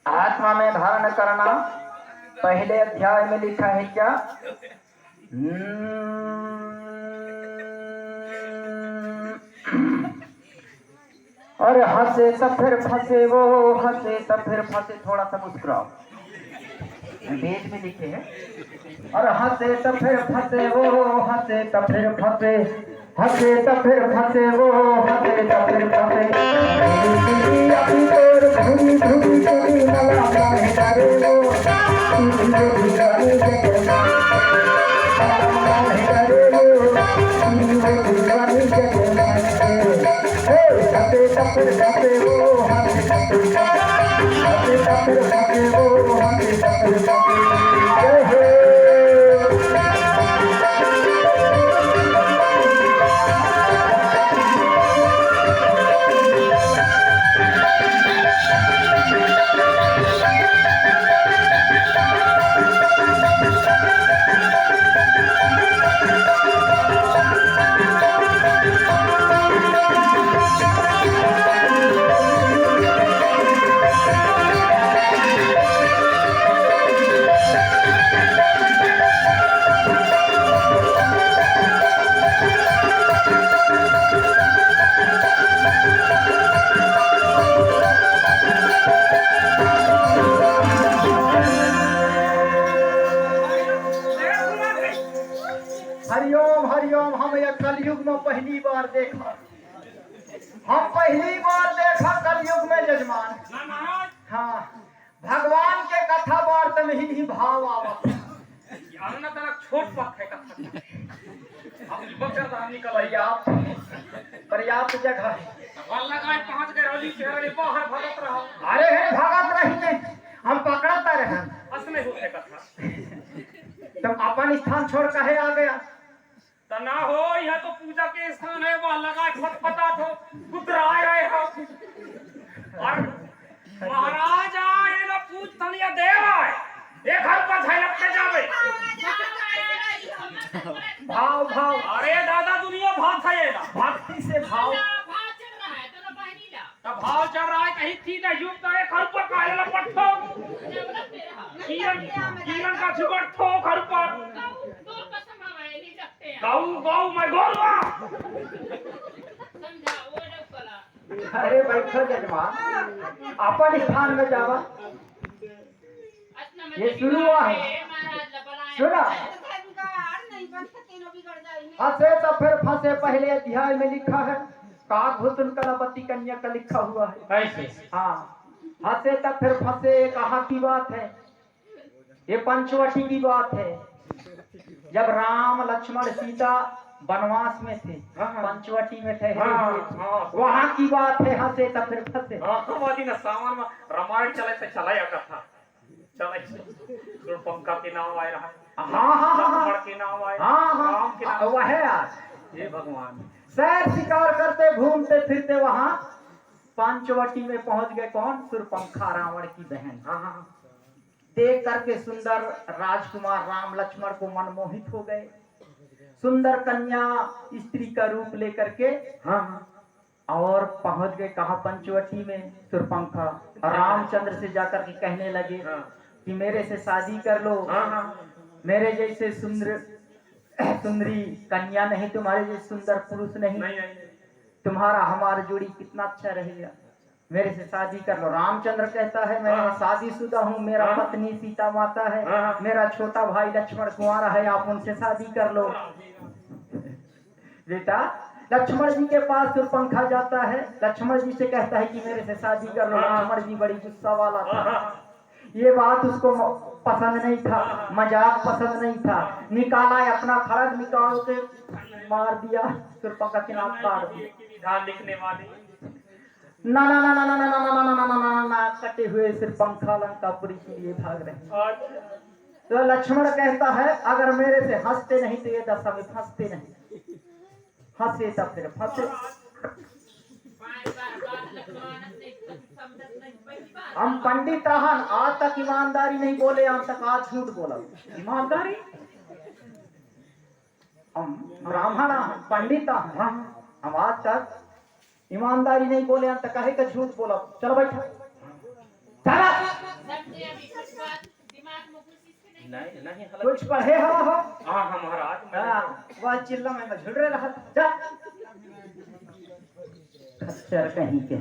आत्मा में धारण करना। पहले अध्याय में लिखा है क्या, और हंसे तो फिर फंसे वो, हंसे तो फिर फंसे, थोड़ा सा मुस्कुराओ, वेद में लिखे हैं। और हंसे तो फिर फंसे वो, हंसे तो फिर फंसे, हंसे तो फिर फंसे वो, हंसे तो फिर फंसे। अपनी तोर भूमि भूमि भूमि मला माहे करे वो, माहे करे वो, हंसे तो फिर फंसे वो, हंसे तो फिर फंसे, हंसे तो फिर फंसे वो, हंसे तो फिर फंसे। हरिओम हरिओम। हम यह कलयुग में पहली बार देखा, हम पहली बार देखा कलयुग में जजमान। ना महाराज हाँ, भगवान के कथा वार्ता में ही भाव आवत। यार ना तेरा छोट पक है कथा। अब बच्चा तो निकल आई पर्याप्त पर्याप्त जगह है। वल्ला गाय पहुंच गए रोली चेहरा ने बाहर भगत रहो। अरे हे भगत रही हम पकड़ता रहे। असली होते कथा तुम अपन स्थान छोड़ कहे आ गया। तना हो, यह तो पूजा के स्थान है। वह लगा फटफटा तो गुदराए रहे हो। और महाराज आए ना पूछ तनिया देव आए एक हर पर झलक के जावे। भाव भाव, अरे दादा दुनिया भात है ना भक्ति से भाव। भाव चल रहा है तो ना पानी ला तब भाव चल रहा है कहीं थी ना युग तो एक हर पर काहे ला पट्टो जबरत दे रहा कीरन का झुगट ठो घर पर दो कसम हमारे नहीं सकते हैं गाऊ गाऊ मैं गोलवा। समझा वो लोग कला अरे बैठो जजमान, अपन स्थान में जावा। ये शुरू हुआ है। महाराज ला बनाए सुना, नहीं बन सकते नो बिगड़ जाएंगे। हंसे तो फिर फंसे पहले अध्याय में लिखा है काकभूषण कलावती कन्या का लिखा हुआ है। ऐसे हाँ, हंसे तो फिर फंसे कहाँ की बात है, ये पंचवटी की बात है। जब राम लक्ष्मण सीता वनवास में थे, पंचवटी में ठहरे हुए, वहाँ की बात है। हंसे तो फिर फंसे। वादी ना सामान में रामायण चले से चलाया कथा चले से पंखा के नाम आए रहा है। हाँ हाँ हाँ लक्ष्मण के नाम आए, हाँ राम के हाँ, नाम। वह है आज। हे भगवान, सैर शिकार करते घूमते फिरते वहाँ पंचवटी में पहुंच गए। कौन? सुरपंखा, रावण की बहन। हाँ हाँ देख करके सुंदर राजकुमार राम लक्ष्मण को मनमोहित हो गए। सुंदर कन्या स्त्री का रूप लेकर के हाँ और पहुंच गए कहा? पंचवटी में। सुरपंखा और रामचंद्र से जाकर के कहने लगे हाँ कि मेरे से शादी कर लो। हाँ मेरे जैसे सुंदरी कन्या नहीं, तुम्हारे जैसे सुंदर पुरुष नहीं। नहीं नहीं तुम्हारा हमारा जोड़ी कितना अच्छा रहेगा। मेरे से शादी कर लो। रामचंद्र कहता है मैं हाँ। शादीशुदा हूँ, मेरा हाँ। पत्नी सीता माता है, हाँ। मेरा छोटा भाई लक्ष्मण कुंवारा है, आप उनसे शादी कर लो। बेटा लक्ष्मण जी के पास सुरपंखा जाता है, लक्ष्मण जी से कहता है कि मेरे से शादी कर लो। हाँ। लक्ष्मण जी बड़ी गुस्सा वाला था। हाँ। ये बात उसको पसंद नहीं था, मजाक पसंद नहीं था। निकाला अपना खड़ग निकाल के मार दिया, सुरपंखा के नाम काट दिया। विधान लिखने वाले ना ना ना ना ना ना ना ना ना ना ना ना ना कटे हुए सिर पंखा लंकापुरी के लिए भाग रहे हैं। अच्छा तो लक्ष्मण कहता है अगर मेरे से हंसते नहीं तो ये दशा में फंसते नहीं, हंसे तब फिर फंसे। हम पंडित रहन आज तक ईमानदारी नहीं बोले, हम तक आज झूठ बोला। ईमानदारी हम ब्राह्मण हैं, पंडित हैं, हम आज तक ईमानदारी नहीं बोले, हम तक कहे का झूठ बोला। चलो बैठो चला। नहीं नहीं कुछ पढ़े हवा हो? हाँ हाँ महाराज हाँ, वह चिल्ला में झुल रहे रहा। जा खच्चर कहीं के।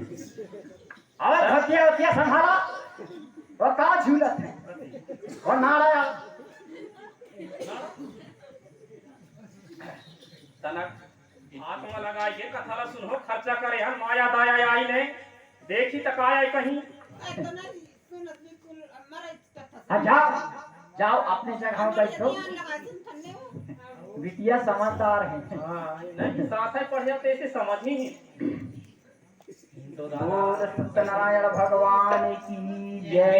और हथिया हथिया संभाला, वो कहाँ झूलत है और नाराया। तनक आत्मा लगाइए कथाला सुनो खर्चा करे हम माया दाया आई ने देखी तक आया कहीं। जाओ जाओ अपने जगह बैठो, बिटिया समझदार है। नहीं साथ है पढ़े तो ऐसे समझ ही बोल सत्यनारायण भगवान की जय।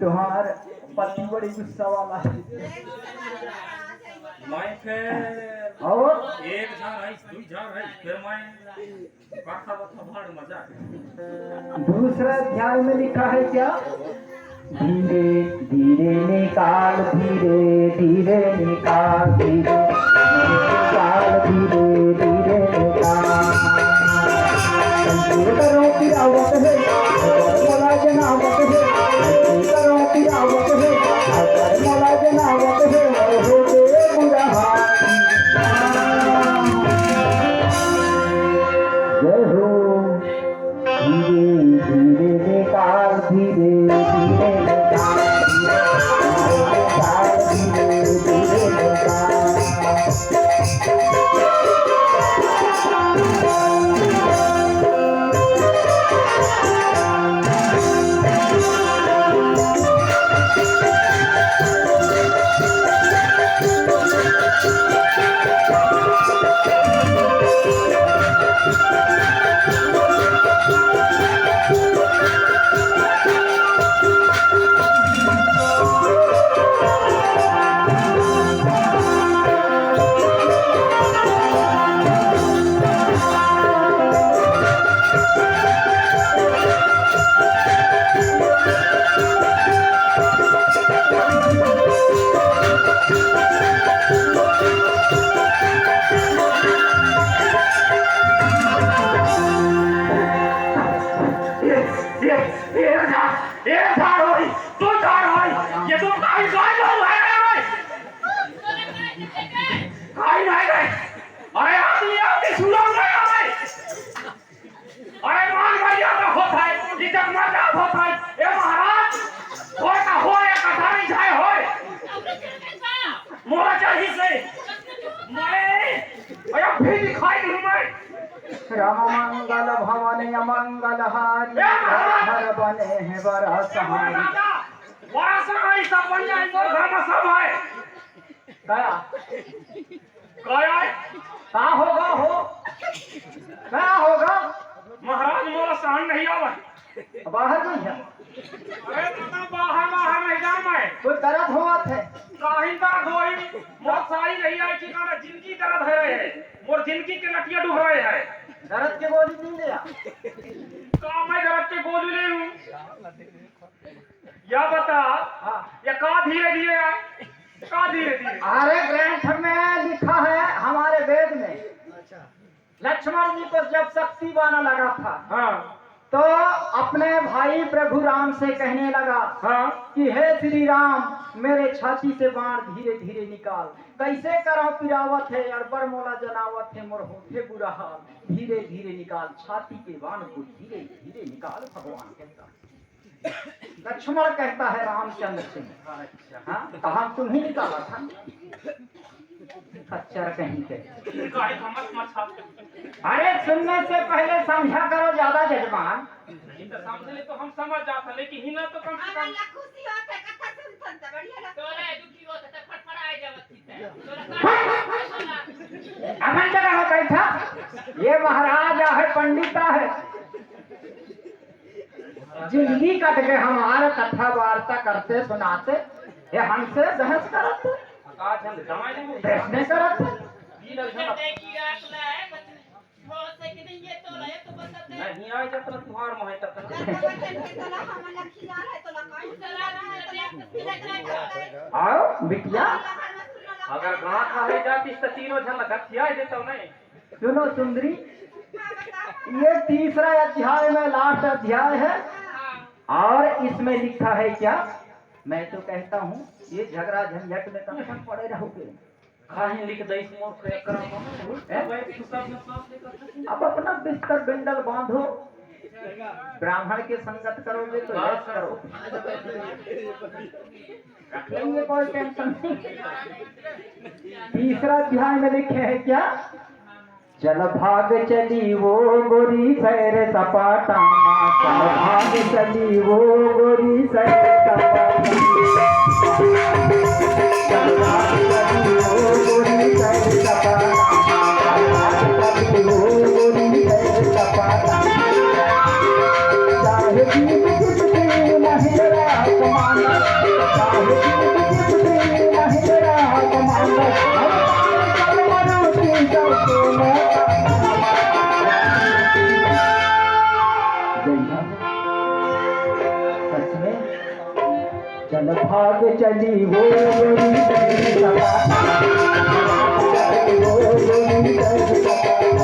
तुम्हार पति बड़ी गुस्सा वाला है। मैं फिर और एक झार है दो झार है फिर मैं कथा बथा भाड़ मजा। दूसरा अध्याय में लिखा है क्या? धीरे धीरे निकाल, धीरे धीरे निकाल, धीरे निकाल, धीरे धीरे निकाल। करो की आवत है मोला जनावत है, करो की आवत है मोला जनावत है, होते बुरा जय हो। धीरे धीरे निकाल, धीरे धीरे निकाल, धीरे धीरे निकाल। राममंगल भवन अमंगल हारी, हर बने हैं बड़ा सहारी। बड़ा सहारी सब बन जाए मोर घर में सब है। गया गया कहा होगा हो क्या होगा? महाराज मोरा सहन नहीं आवा। बाहर नहीं है? अरे दादा बाहर बाहर नहीं जा मैं। कोई दर्द हुआ थे? काहिन दर्द होई मोर सारी नहीं आई ठिकाना जिनकी दर्द है मोर जिनकी के लटिया डूब रहे हैं। दर्द की गोली नहीं लिया? का मैं दर्द की गोली ले लूं? या बता हाँ। या का धीरे धीरे आए का धीरे धीरे। अरे ग्रंथ में लिखा है हमारे वेद में, लक्ष्मण जी को जब शक्ति बाना लगा था हाँ तो अपने भाई प्रभु राम से कहने लगा हाँ कि हे श्री राम मेरे छाती से बाण धीरे धीरे निकाल। कैसे करो पिरावत है अरबर मोला जनावत है मोर होठे बुरा हाल। धीरे धीरे निकाल छाती के बाण को धीरे धीरे निकाल। भगवान कहता लक्ष्मण कहता है रामचंद्र से हाँ कहा तुम ही निकाला था। खच्चर कहीं के। काहे हमत मत छाप। अरे सुनने से पहले समझा करो ज्यादा जजमान। ये तो समझ ले तो हम समझ जाते लेकिन हिना तो कम से कम खुशी होते कथा सुनतन त बढ़िया लगता तोरा दुखी होत त फटफड़ाए जावत थी तोरा का अमन जगह हो बैठा। ये महाराजा है पंडिता है। जिंदगी कट के हमारे कथा वार्ता करते सुनाते ये हमसे बहस करते आकाश हम जमाई नहीं प्रश्न करते। ये लग हम देखी राखला है हो से कि नहीं ये तो रहे तो बता दे नहीं आए जब तक तुम्हार मोह तक आओ बिटिया अगर गांव खाए जाती तो तीनों झन गठिया देता नहीं। सुनो सुंदरी ये तीसरा अध्याय में लास्ट अध्याय है और इसमें लिखा है क्या। मैं तो कहता हूँ ये झगड़ा झंझट में कब तक पड़े रहोगे। खाही लिख दई मोर के करो अब अपना बिस्तर बिंडल बांधो। ब्राह्मण के संगत करोगे तो यश करो रख लेंगे कोई टेंशन नहीं। तीसरा अध्याय में लिखे है क्या। चल भाग चली वो गोरी सैर सपाटा। चल भाग चली वो गोरी सैर सपाटा। चल भाग चली वो गोरी सैर सपाटा। चल भाग चली वो गोरी सैर सपाटा। चाहे जीव जितनी महिला कमाना। चाहे जीव जितनी महिला कमाना। चल मारुति चल सच में चल भाग चली वो गोरी सैर सपाटा। वो गोरी सैर सपाटा।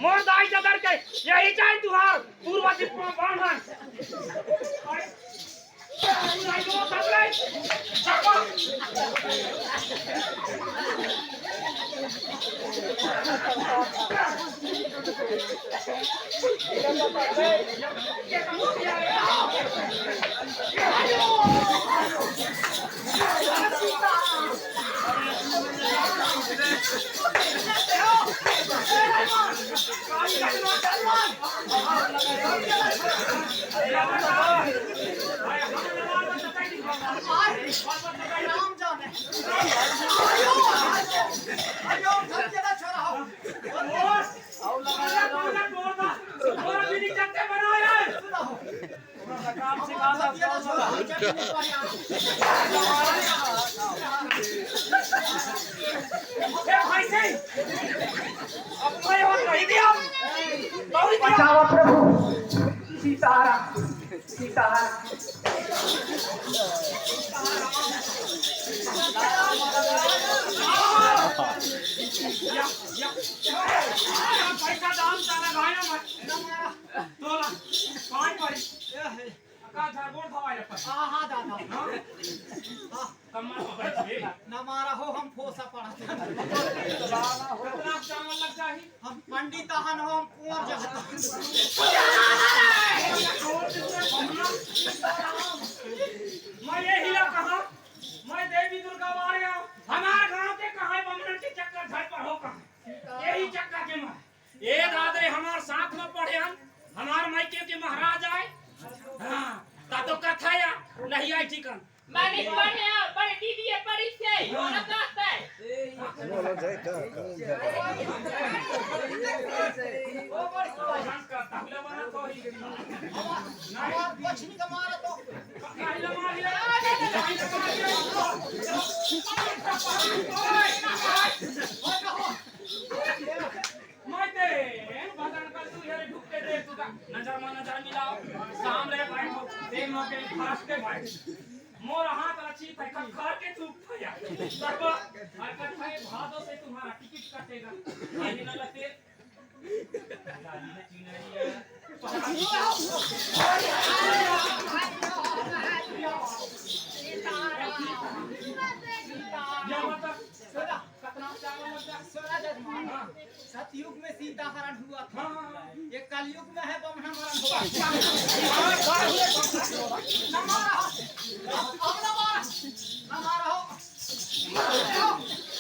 मोर दाई जदर के यही चाहे तुहार पूर्व दिक्कत बांधन बचाओ प्रभु सीताराम सीताराम। पैसा दाम तारा गाया मत तोला कौन पड़ी का झागोर भवाई पर हाँ दादा कमर पकड़ न मारा हो हम फोसा पड़ा कितना चावल लग जाही हम पंडित हन हो हम कुंवर जगत नहीं आई ठिकान मानिक बढ़िया बड़े दीदी है बड़ी से हो ना कहता है पछनी का मारा तो मोर हाथ अच्छी था खर के चूक था यार सब हरकत है भादो से तुम्हारा टिकट कटेगा नहीं ना लगते गाली में चीनरी या मतलब कितना सतयुग में सीता हरण हुआ था ये कलयुग में है बमना मरण हुआ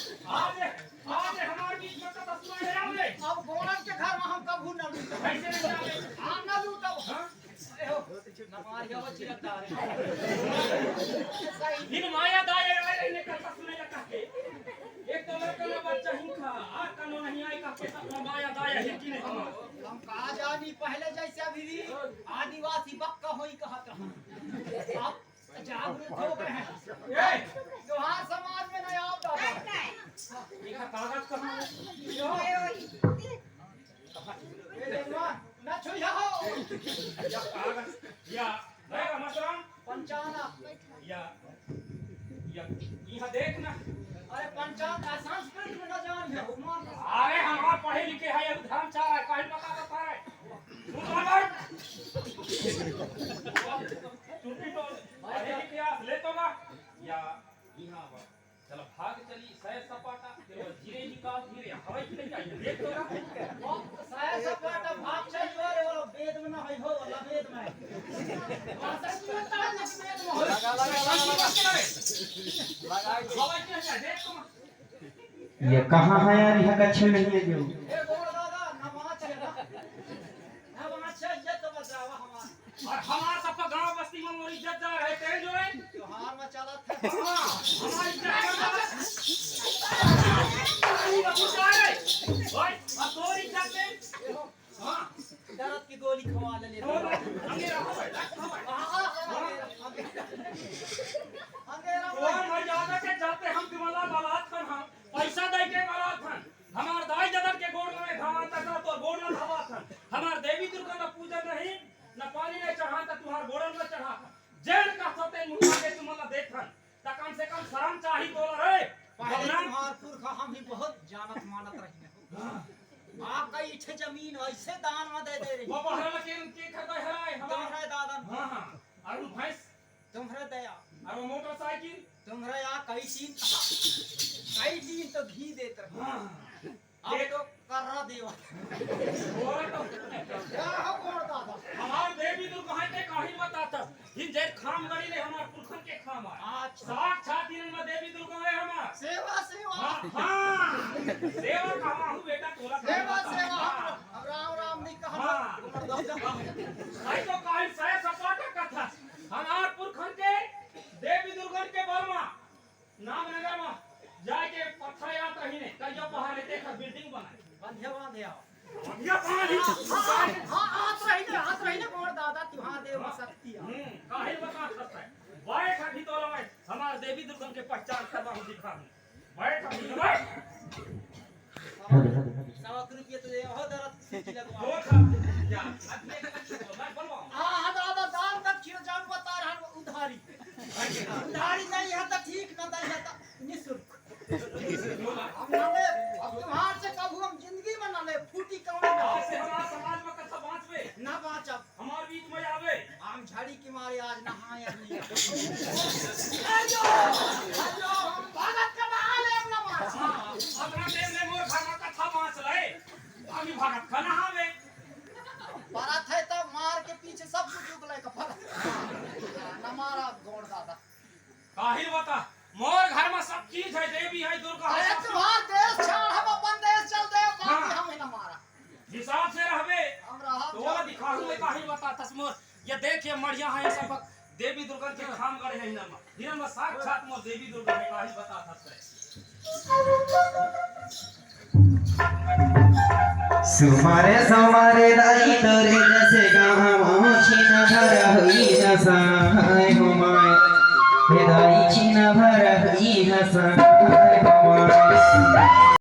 आज हमारे बीच में तो सुनाई आवे अब गोरन के घर में हम कबू न लूटो कैसे नहीं जावे हां न लूटो नमारी हो चिरकदार इन माया दाए आए ने कथा सुने लगा के एक तो लड़का ना बच्चा ही खा आ कानो नहीं आई का के सब माया दाए है कि नहीं हम कहा जानी पहले जैसे अभी भी आदिवासी बक्का होई कहत रहा अब जागरूक हो गए हैं ए त्योहार समाज में नया दादा ये का कागज कहां है न छुइया हो या कागज या रहेगा मसराम पंचाना या यहां देख ना अरे पंचांग संस्कृत में न जान है अरे हमार पढ़े लिखे है ये धर्म चाह रहा है काहे बता है सुन भाई टूटी तो पढ़े लिखे आ ले तो ना या यहां चलो भाग चली सह सपाटा तेरे जीरे निकाल धीरे हवाई की नहीं आई देख तो ना साया सपाटा भाग चल रे वो वेद में न है हो वाला वेद में भाषा की में तान में वेद में हो लगा हवाई की नहीं देख तो ना ये कहाँ है यार, यहाँ का छेड़ नहीं है जो। ए गोड़ दादा नमाज है ना नमाज से इज्जत तो बचावा हमार और हमार सबका गांव बस्ती में मोर इज्जत जा रहे थे जो है त्योहार में चला था हां हमारी इज्जत भाई अब तोर इज्जत दे हां दर्द की गोली खवा ले अंगेरा अंगेरा और मर्यादा के जाते हम दिमाला बालात कर हम पैसा दे के बालात हन हमार दाई दादा के गोड़ में धावा तक तो गोड़ में धावा हन हमार देवी दुर्गा का पूजा नहीं न पानी ने चढ़ा त तुम्हार गोड़न में चढ़ा जेल का सोते मुंडा के तुमला देखन त कम से कम शर्म चाही तोला रे पहले तुम्हार पुरखा हम ही बहुत जानत मानत रही है आपका इठे जमीन ऐसे दान में दे रही वो बहरा के खदा हराए हमार तुम्हारे दादा हां हां और भैंस तुम्हारे दया और मोटरसाइकिल तुम्हारे यहाँ कई दिन तो घी देते रहे हां अब तो कर रहा देवा और तो क्या हो गोड़ दादा हमार देवी दुर्गा है के काहे बताता इन जे खाम गड़ी ले हमार पुरखन के खाम है आज साक्षात दिन में देवी दुर्गा है हमार सेवा सेवा हां सेवा कहां हूं बेटा तोरा सेवा सेवा अब राम राम नहीं कहा गोड़ दादा आई तो काहे सह सपाटा कथा हमार पुरखन के देवी दुर्गा के बलमा नाम नगर में जाके पत्थर याद रही ने कहियो पहाड़ देख बिल्डिंग बनाए बंधिया बांधिया ये पानी हाँ हाथ रही ने गोड़ दादा त्योहार देव शक्ति काहे बता सकता है बैठ अभी तो मैं हमार देवी दुर्गा के पहचान करवा हूं दिखा हूं बैठ अभी बैठ 100 रुपये तो दे हो दरद सीटी लगवा दो खा या अगले का मैं बोलवाऊं हाँ दादा दान दक्षिण जान बता रहा उधारी उधारी नहीं है तो ठीक न दे है तो निःशुल्क हम ना ले अब तुम्हार से कबू हम जिंदगी में ना ले फूटी कौन से में हमारा समाज में कथा बांचवे ना बाचब हमार बीच में आवे हम झाड़ी के मारे आज नहाए नहीं भगत का बहाल है ना मार अपना टेम ने मोर घर में कथा बांच ले आमी भगत खाना आवे बारात है तो मार के पीछे सब कुछ उगले का फल ना मारा गोड़ दादा काहिल बता मोर घर में सब चीज है देवी है दुर्गा है अरे तुम्हार देश छोड़ हम अपन देश चल दे बाकी हमें ना मारा हिसाब से रहबे हम रहा तो दिखाऊं मैं काहिल बता तस्मोर ये देख ये मढ़िया है सब देवी दुर्गा के खाम गढ़े है हिना में साक्षात मो देवी दुर्गा के काही बता सकते सुमारे समारे दाई तोरे जैसे गाँव छिन भर हुई हसाय हुमाय हे दाई छिन भर हुई हसाय